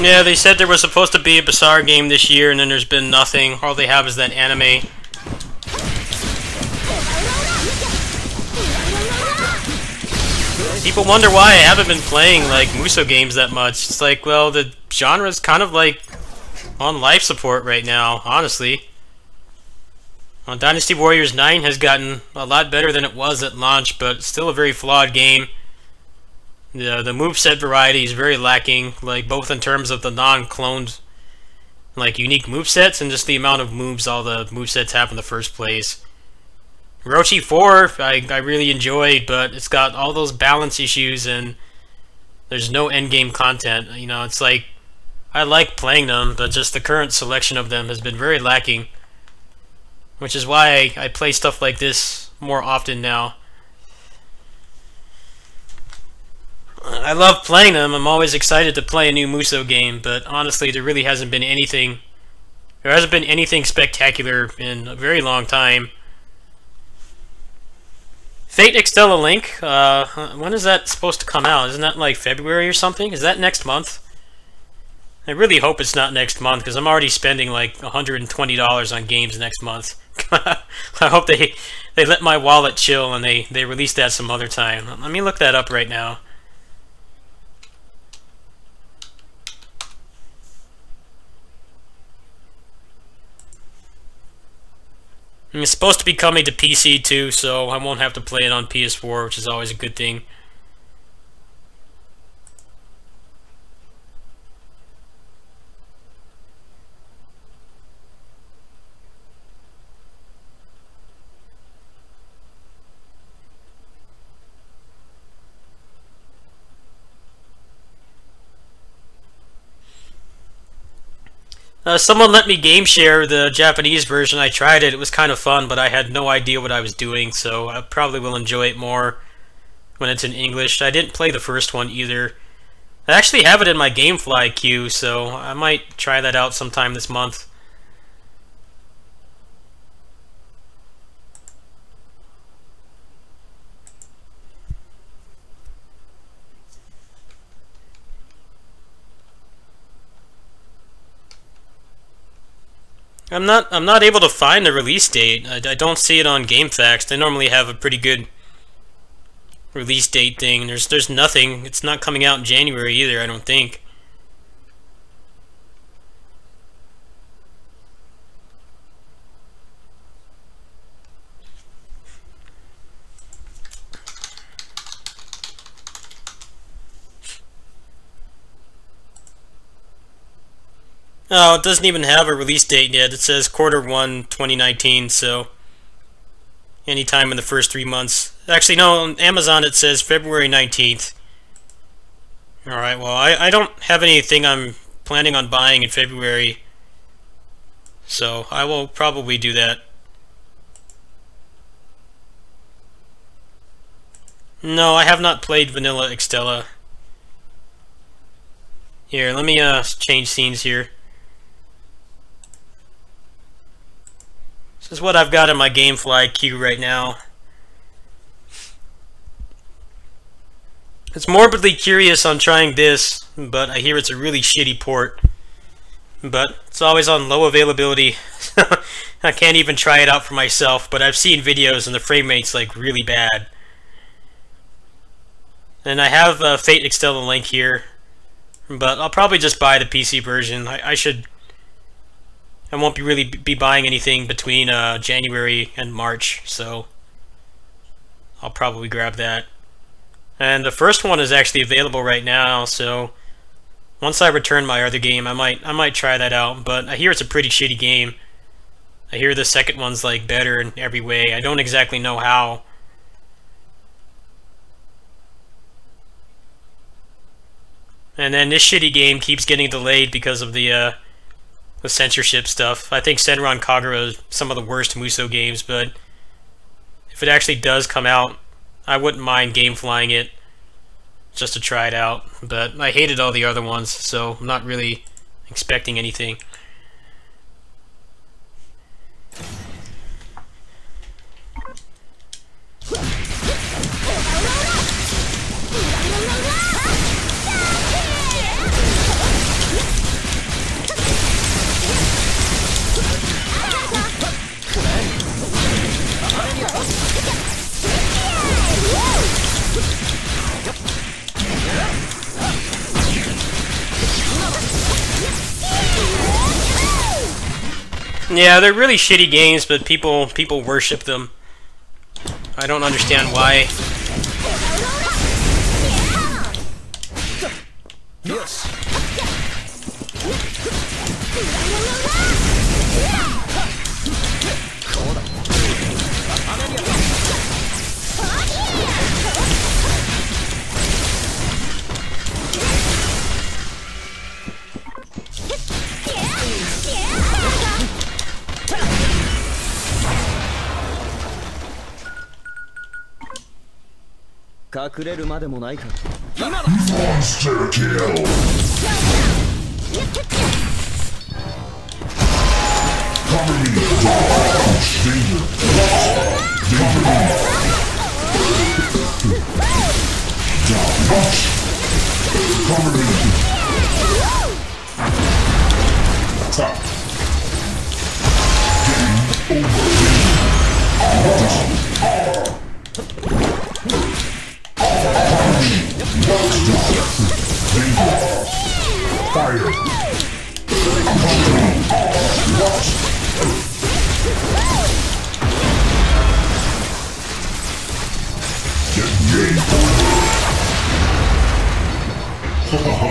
Yeah, they said there was supposed to be a Bizarre game this year, and then there's been nothing. All they have is that anime. People wonder why I haven't been playing, like, Muso games that much. It's like, well, the genre's kind of, like, on life support right now, honestly. Dynasty Warriors 9 has gotten a lot better than it was at launch, but still a very flawed game. The moveset variety is very lacking, like both in terms of the non-cloned, like unique movesets and just the amount of moves all the movesets have in the first place. Rochi 4 I really enjoyed, but it's got all those balance issues and there's no endgame content. You know, it's like I like playing them, but just the current selection of them has been very lacking, which is why I play stuff like this more often now. I love playing them. I'm always excited to play a new Muso game, but honestly, there really hasn't been anything. There hasn't been anything spectacular in a very long time. Fate Extella Link. When is that supposed to come out? Isn't that like February or something? Is that next month? I really hope it's not next month because I'm already spending like $120 on games next month. I hope they let my wallet chill and they release that some other time. Let me look that up right now. And it's supposed to be coming to PC too, so I won't have to play it on PS4, which is always a good thing. Someone let me game share the Japanese version. I tried it. It was kind of fun, but I had no idea what I was doing, so I probably will enjoy it more when it's in English. I didn't play the first one either. I actually have it in my GameFly queue, so I might try that out sometime this month. I'm not able to find the release date. I don't see it on GameFAQs. They normally have a pretty good release date thing. There's nothing. It's not coming out in January either, I don't think. Oh, it doesn't even have a release date yet. It says Q1 2019, so anytime in the first 3 months. Actually, no, on Amazon it says February 19th. Alright, well, I don't have anything I'm planning on buying in February, so I will probably do that. No, I have not played Vanilla Extella. Here, let me change scenes here. This is what I've got in my GameFly queue right now. It's morbidly curious on trying this, but I hear it's a really shitty port. But it's always on low availability. I can't even try it out for myself, but I've seen videos and the frame rate's like really bad. And I have Fate Extella link here, but I'll probably just buy the PC version. I won't be really be buying anything between January and March, so I'll probably grab that. And the first one is actually available right now, so once I return my other game, I might try that out. But I hear it's a pretty shitty game. I hear the second one's like better in every way. I don't exactly know how. And then this shitty game keeps getting delayed because of the censorship stuff. I think Senran Kagura is some of the worst Musou games, but if it actually does come out, I wouldn't mind game-flying it just to try it out. But I hated all the other ones, so I'm not really expecting anything. Yeah, they're really shitty games, but people worship them. I don't understand why. Yes. Monster kill! Cover me! Dodge! Danger! Danger! Dodge! Cover me! Top! Game over! Fire! Get game over! Ha ha ha!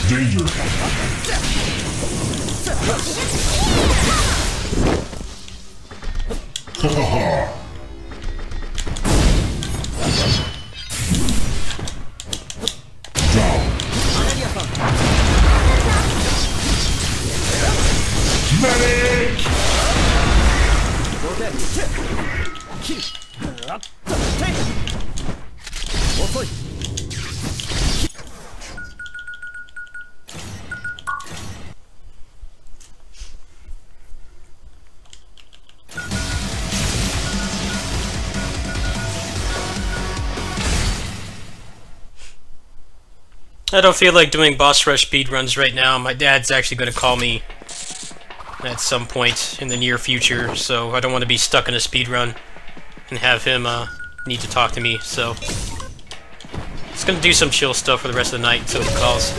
Danger! Ha ha ha! Down! Medic! I don't feel like doing boss rush speedruns right now. My dad's actually going to call me at some point in the near future, so I don't want to be stuck in a speedrun and have him need to talk to me, so just going to do some chill stuff for the rest of the night until he calls.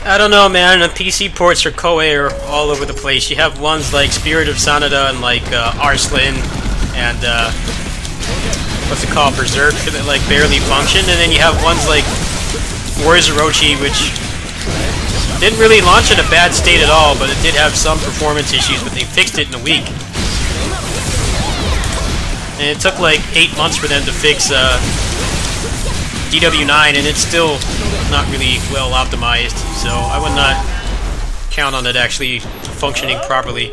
I don't know, man. The PC ports for Koei are all over the place. You have ones like Spirit of Sanada and like Arslan and what's it called, Berserk, that like barely function, and then you have ones like Warriors Orochi, which didn't really launch in a bad state at all, but it did have some performance issues, but they fixed it in a week. And it took like 8 months for them to fix DW9, and it's still not really well optimized, so I would not count on it actually functioning properly.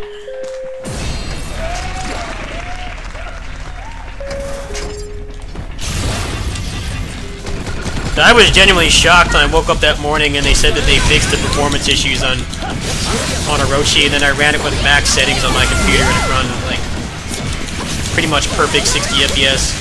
I was genuinely shocked when I woke up that morning and they said that they fixed the performance issues on Orochi, and then I ran it with max settings on my computer and it run like pretty much perfect 60 FPS.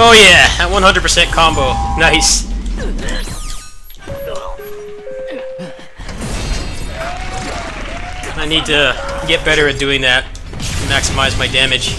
Oh yeah, that 100% combo. Nice. I need to get better at doing that to maximize my damage.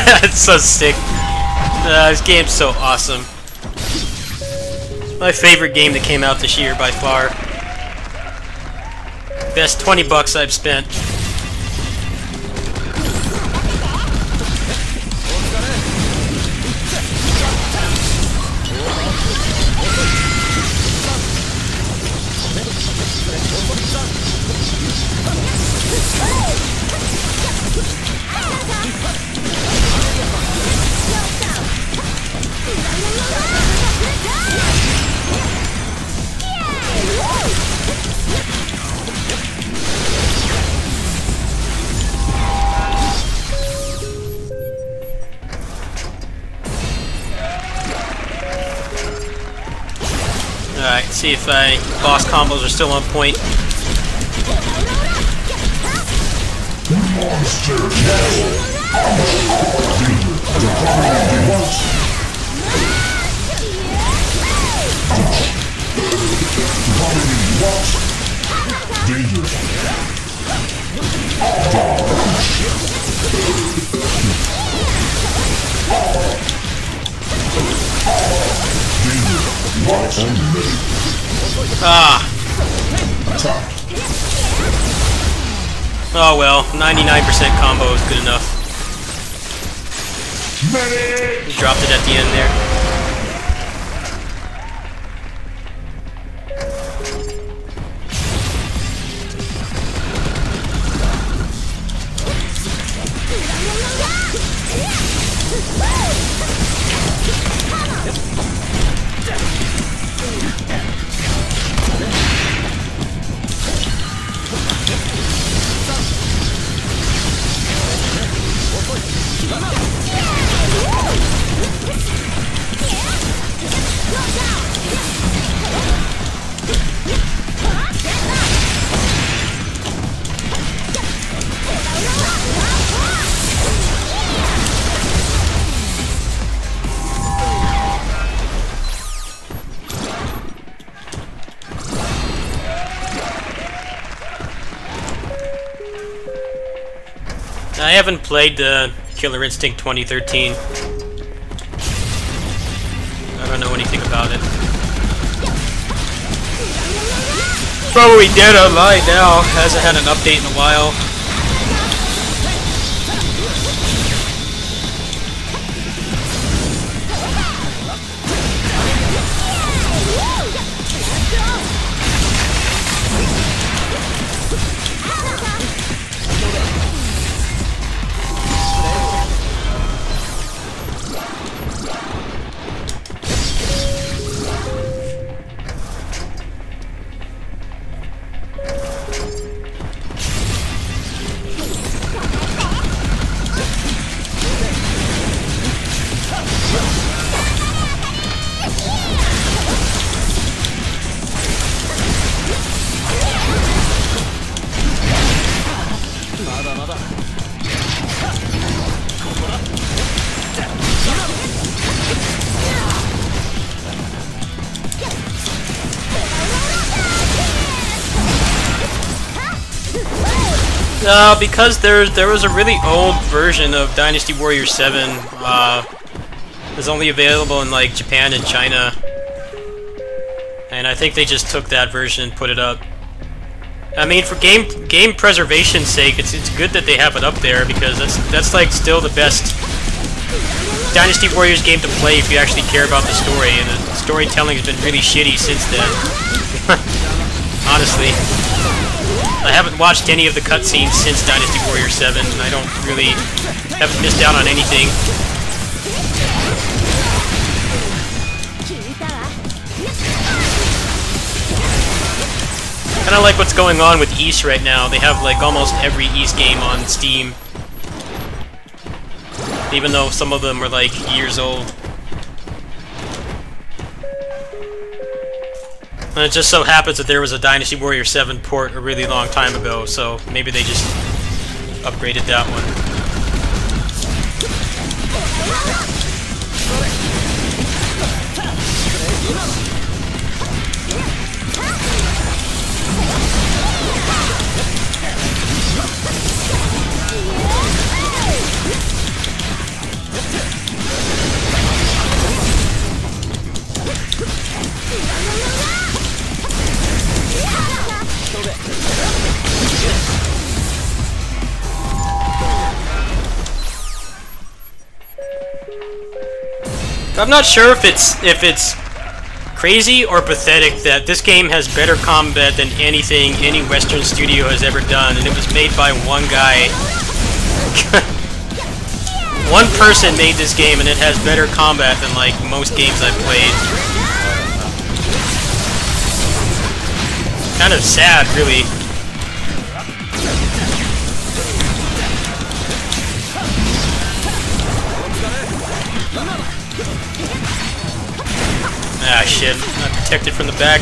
It's so sick. This game's so awesome. It's my favorite game that came out this year by far. Best 20 bucks I've spent. Alright, see if boss combos are still on point. Monster kill. Ah. Oh well, 99% combo is good enough. Dropped it at the end there. I haven't played the Killer Instinct 2013. I don't know anything about it. Probably dead online now. Hasn't had an update in a while. Because there was a really old version of Dynasty Warrior 7. It was only available in like Japan and China, and I think they just took that version and put it up. I mean, for game preservation's sake, it's good that they have it up there, because that's like still the best Dynasty Warriors game to play if you actually care about the story, and the storytelling has been really shitty since then. Honestly. I haven't watched any of the cutscenes since Dynasty Warrior 7, and I haven't missed out on anything. Kinda like what's going on with Ys right now. They have like almost every Ys game on Steam. Even though some of them are like years old. And it just so happens that there was a Dynasty Warrior 7 port a really long time ago, so maybe they just upgraded that one. I'm not sure if it's crazy or pathetic that this game has better combat than anything any Western studio has ever done, and it was made by one guy. One person made this game, and it has better combat than like most games I've played. Kind of sad, really. Ah, shit. Not protected from the back.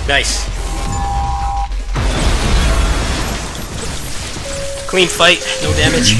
Nice. Clean fight, no damage.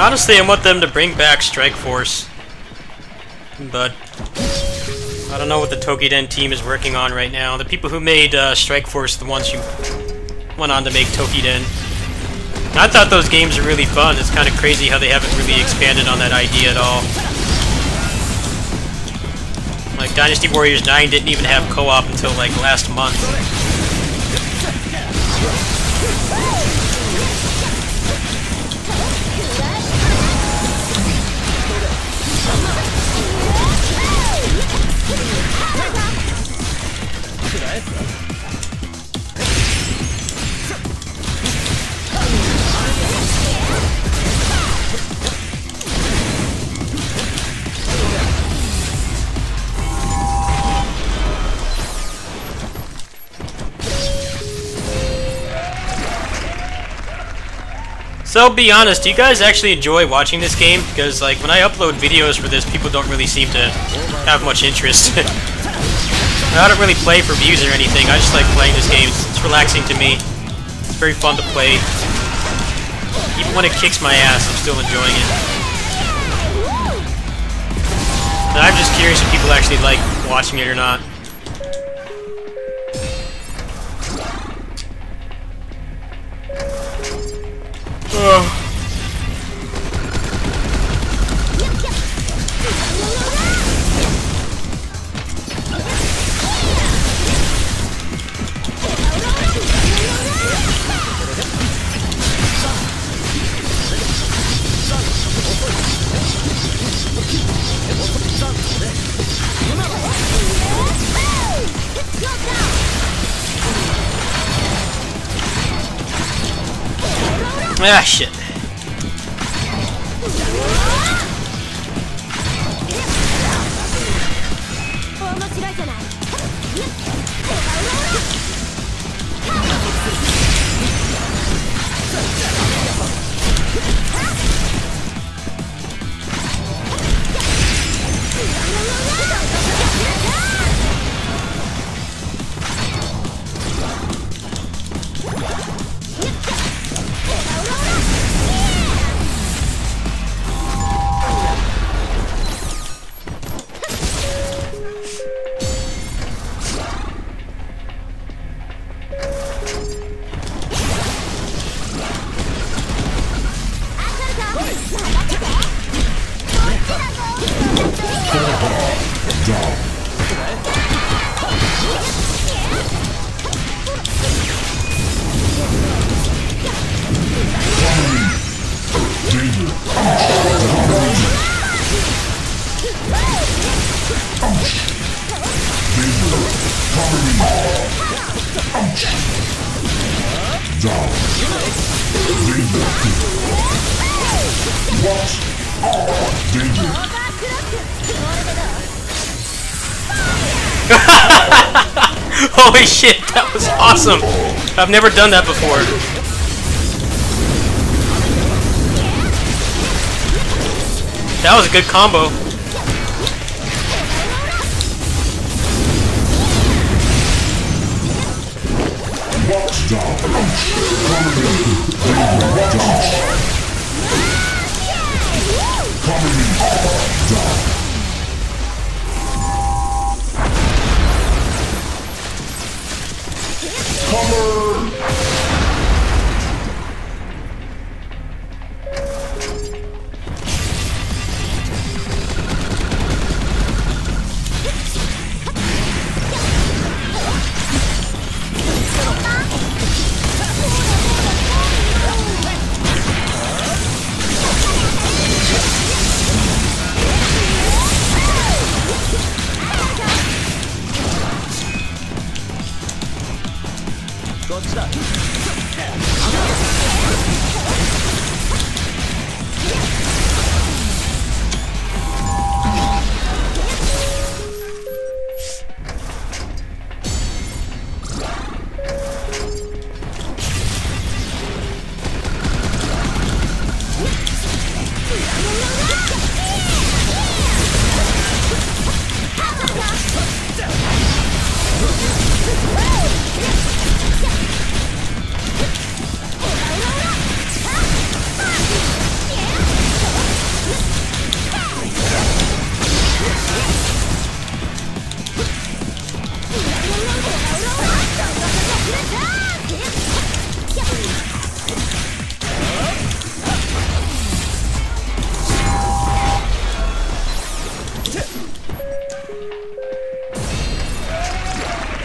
Honestly, I want them to bring back Strike Force, but I don't know what the Tokiden team is working on right now. The people who made Strike Force, the ones who went on to make Tokiden. I thought those games are really fun. It's kind of crazy how they haven't really expanded on that idea at all. Like, Dynasty Warriors 9 didn't even have co-op until, like, last month. So be honest, do you guys actually enjoy watching this game? Because like when I upload videos for this, people don't really seem to have much interest. I don't really play for views or anything. I just like playing this game. It's relaxing to me. It's very fun to play. Even when it kicks my ass, I'm still enjoying it. And I'm just curious if people actually like watching it or not. Ah, shit. Holy shit, that was awesome! I've never done that before. That was a good combo.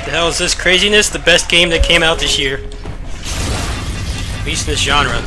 The hell is this craziness? The best game that came out this year. At least in this genre.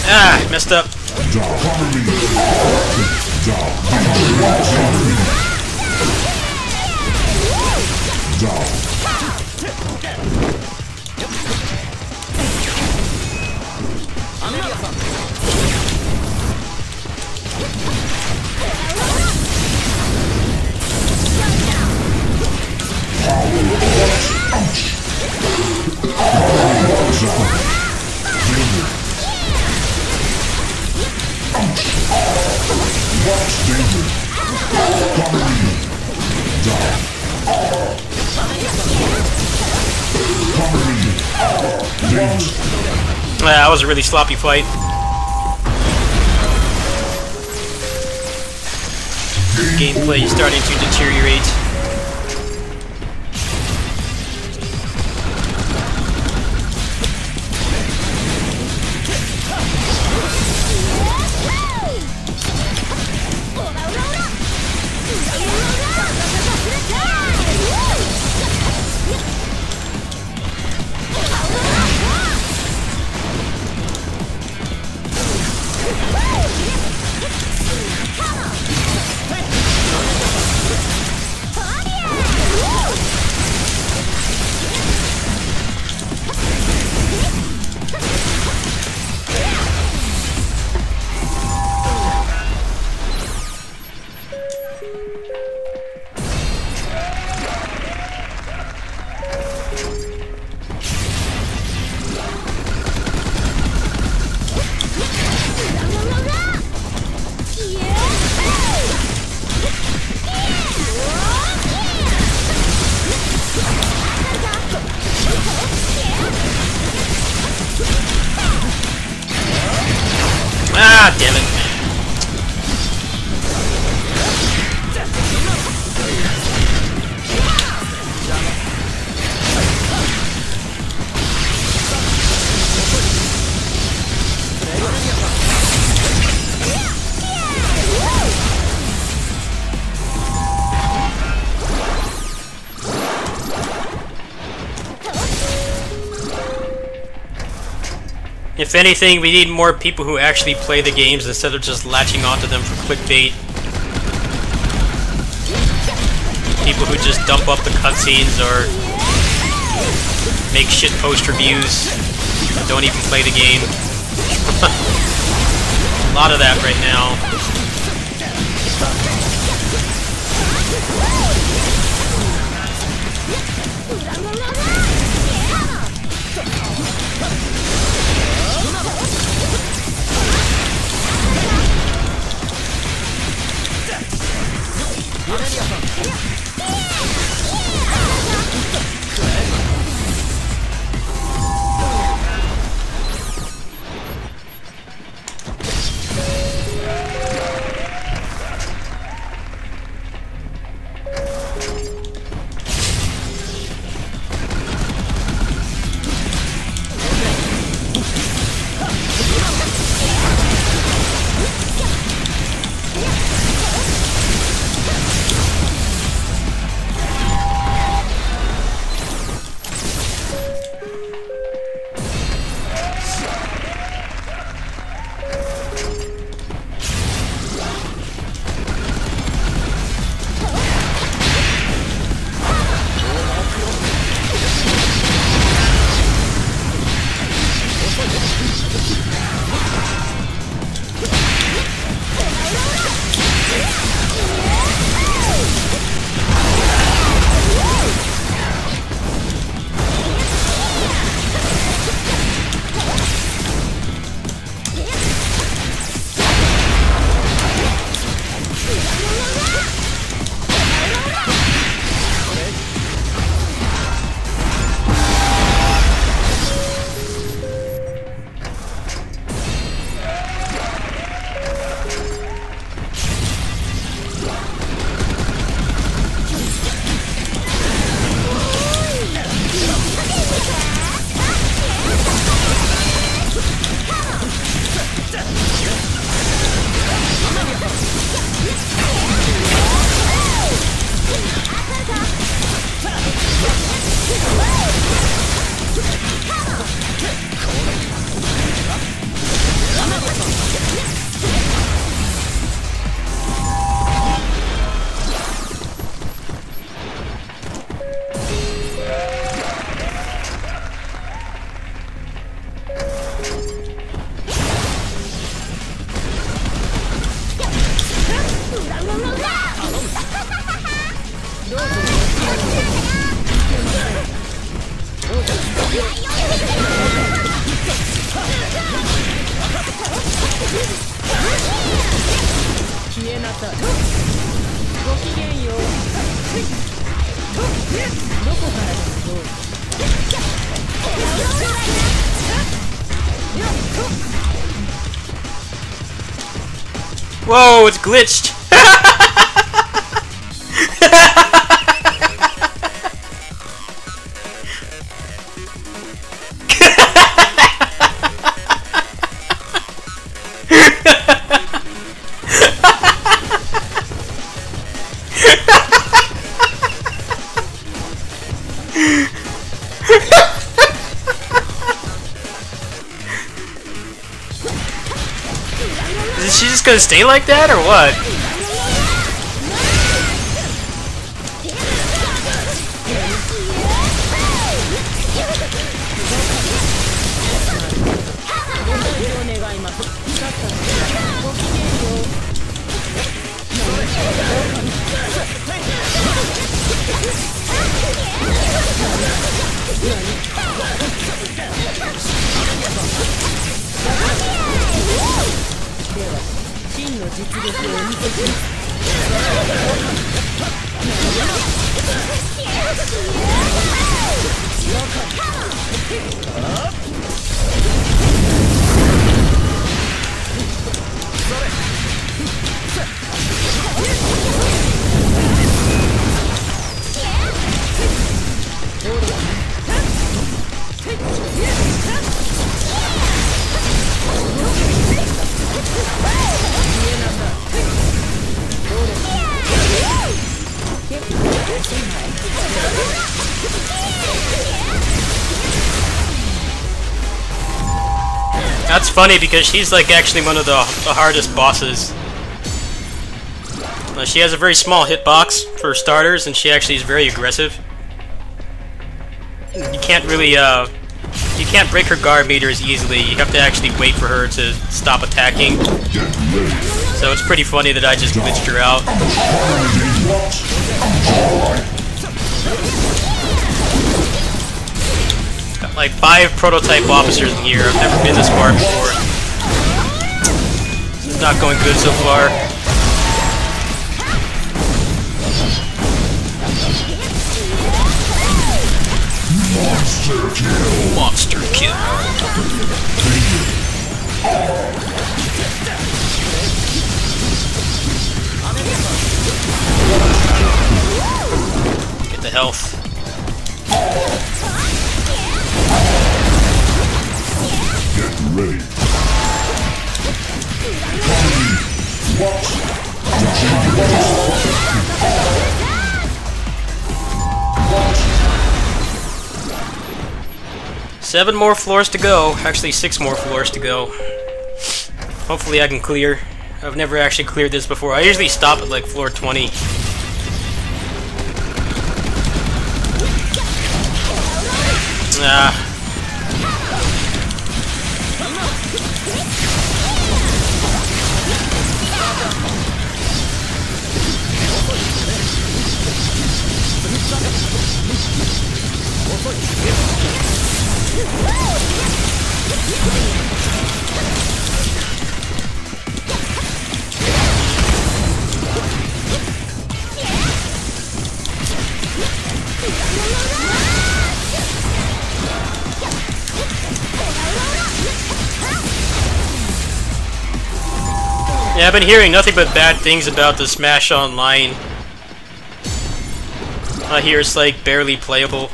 Ah, messed up. That was a really sloppy fight. Gameplay is starting to deteriorate. Ah, damn it. If anything, we need more people who actually play the games instead of just latching onto them for clickbait. People who just dump up the cutscenes or make shit post reviews and don't even play the game. A lot of that right now. Whoa, it's glitched! Is she just gonna stay like that, or what? That's funny because she's like actually one of the hardest bosses. She has a very small hitbox for starters, and she actually is very aggressive. You can't really, you can't break her guard meters easily. You have to actually wait for her to stop attacking. So it's pretty funny that I just glitched her out. Got like 5 prototype officers in here. I've never been this far before. It's not going good so far. Monster kill. Monster kill. Get the health. Get ready. Watch. 7 more floors to go. Actually, 6 more floors to go. Hopefully I can clear. I've never actually cleared this before. I usually stop at like floor 20. Ah. Yeah, I've been hearing nothing but bad things about the Smash Online. I hear it's like barely playable.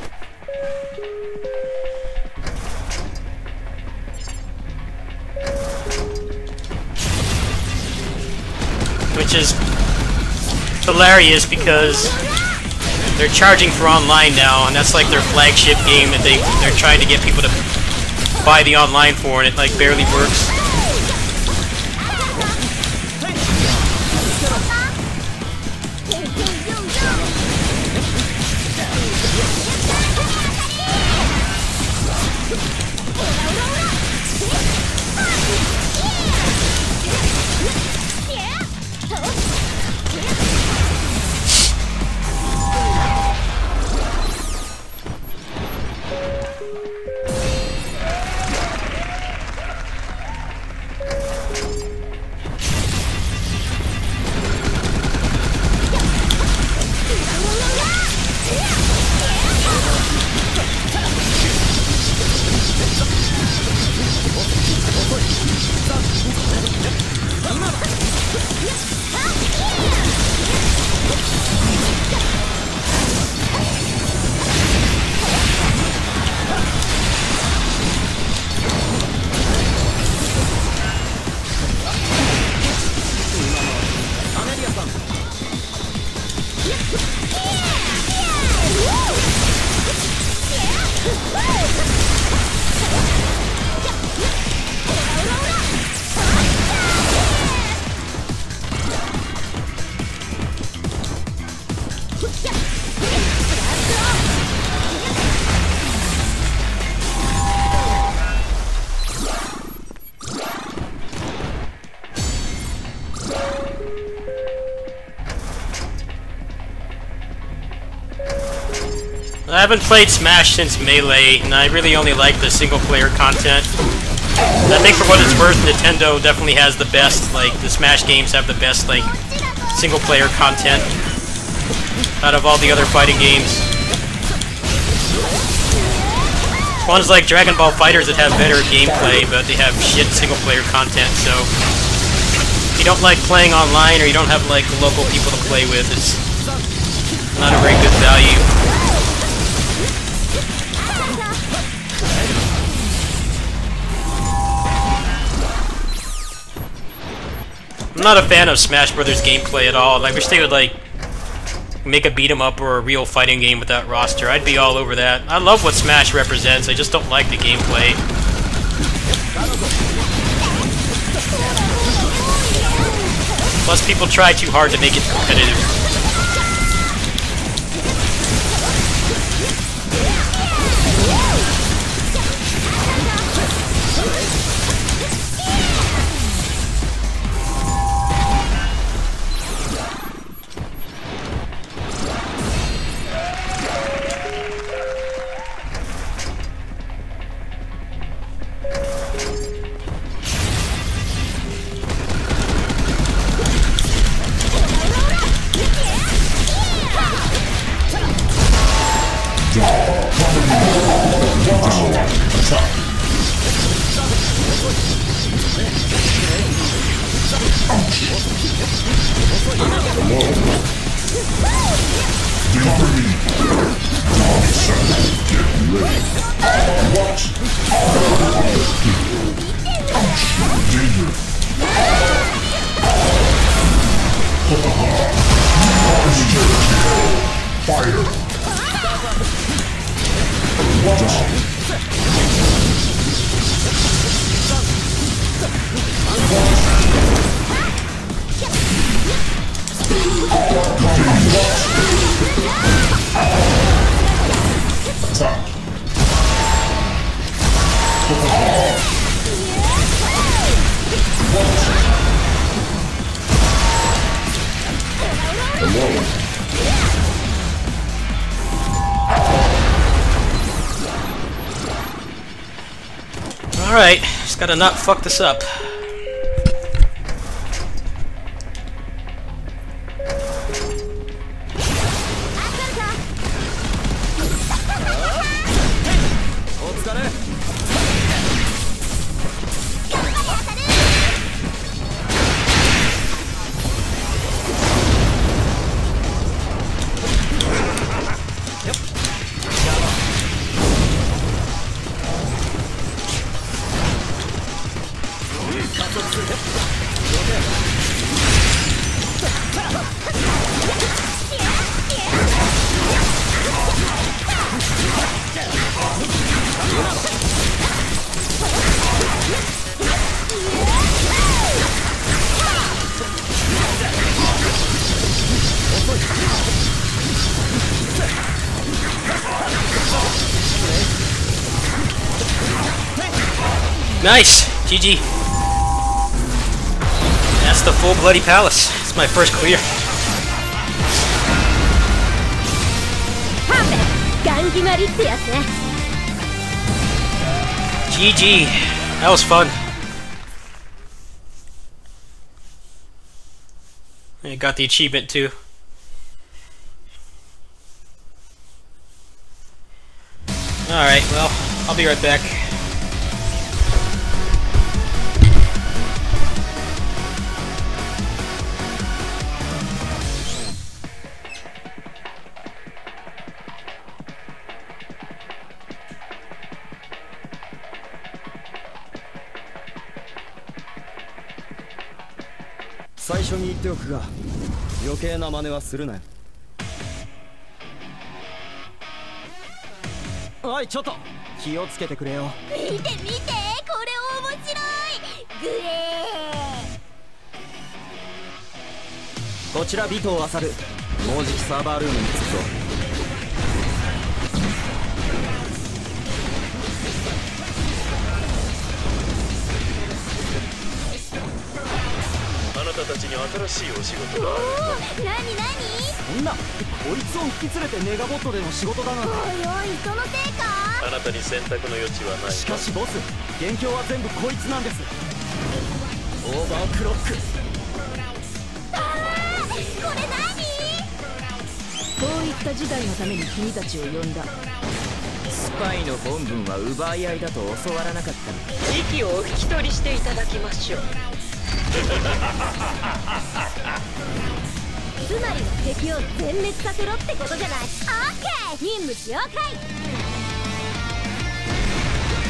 Which is hilarious because they're charging for online now, and that's like their flagship game that they're trying to get people to buy the online for, and it like barely works. I haven't played Smash since Melee, and I really only like the single-player content. I think for what it's worth, Nintendo definitely has the best, like, the Smash games have the best, like, single-player content out of all the other fighting games. Ones like Dragon Ball FighterZ that have better gameplay, but they have shit single-player content, so if you don't like playing online or you don't have, like, local people to play with, it's not a very good value. I'm not a fan of Smash Brothers gameplay at all. I wish they would, like, make a beat 'em up or a real fighting game with that roster. I'd be all over that. I love what Smash represents, I just don't like the gameplay. Plus people try too hard to make it competitive. Alright, just gotta not fuck this up. Nice! GG. That's the full Bloody Palace. It's my first clear. GG. That was fun. I got the achievement too. Alright, well, I'll be right back. たたちに新しいお仕事がある。何そんな、こいつを引き連れてネガボットでの仕事だなんて。おいおい、人のせいか。あなたに選択の余地はない。しかしボス、元凶は全部こいつなんです。オーバークロック。これ何？こういった事態のために君たちを呼んだ。スパイの本分は奪い合いだと教わらなかったの。時期をお引き取りしていただきましょう。つまりは敵を全滅させろってことじゃない。オッケー、任務了解。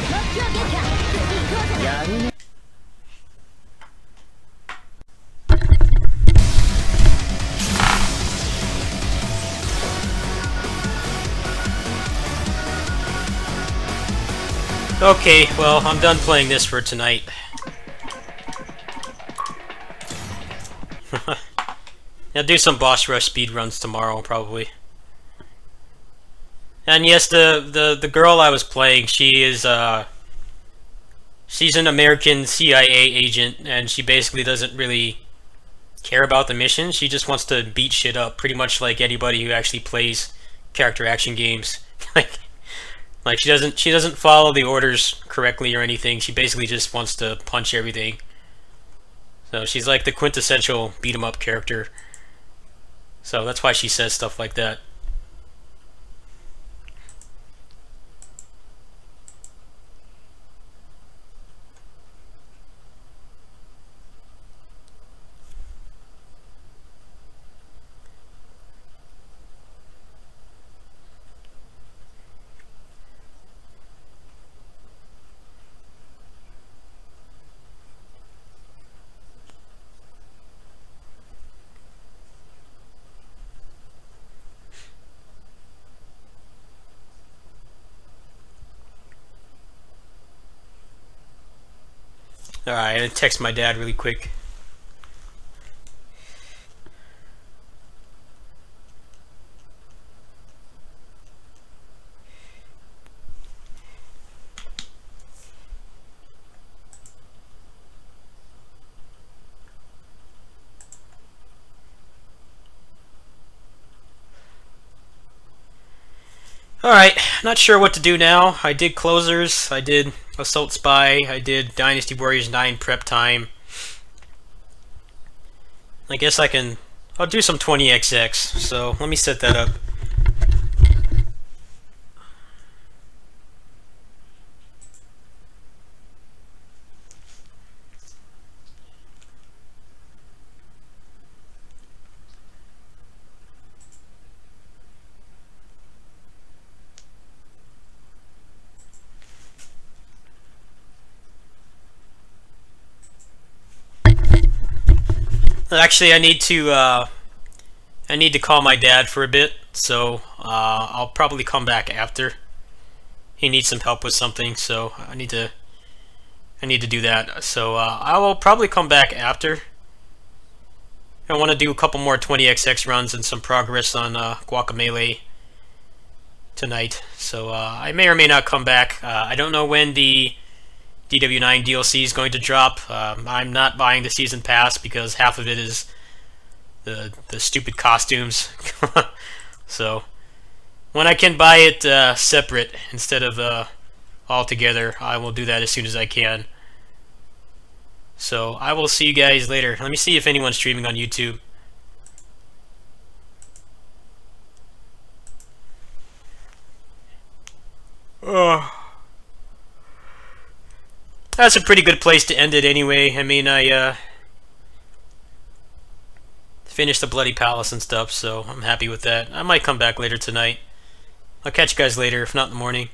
目標ゲッター、次行こうじゃない。やるね。Okay, well, I'm done playing this for tonight. I'll do some boss rush speedruns tomorrow, probably. And yes, the girl I was playing, she is, she's an American CIA agent, and she basically doesn't really care about the mission. She just wants to beat shit up, pretty much like anybody who actually plays character action games. Like she doesn't follow the orders correctly or anything. She basically just wants to punch everything. So she's like the quintessential beat 'em up character. So that's why she says stuff like that. Alright, I'm gonna text my dad really quick. Alright, not sure what to do now. I did Closers, I did Assault Spy, I did Dynasty Warriors 9 Prep Time. I guess I'll do some 20XX, so let me set that up. Actually, I need to call my dad for a bit, so I'll probably come back after. He needs some help with something, so I need to do that. So I will probably come back after. I want to do a couple more 20XX runs and some progress on Guacamelee tonight. So I may or may not come back. I don't know when the DW9 DLC is going to drop. I'm not buying the season pass because half of it is the stupid costumes. So when I can buy it separate instead of all together, I will do that as soon as I can. So I will see you guys later. Let me see if anyone's streaming on YouTube. That's a pretty good place to end it anyway. I mean, I finished the Bloody Palace and stuff, so I'm happy with that. I might come back later tonight. I'll catch you guys later, if not in the morning.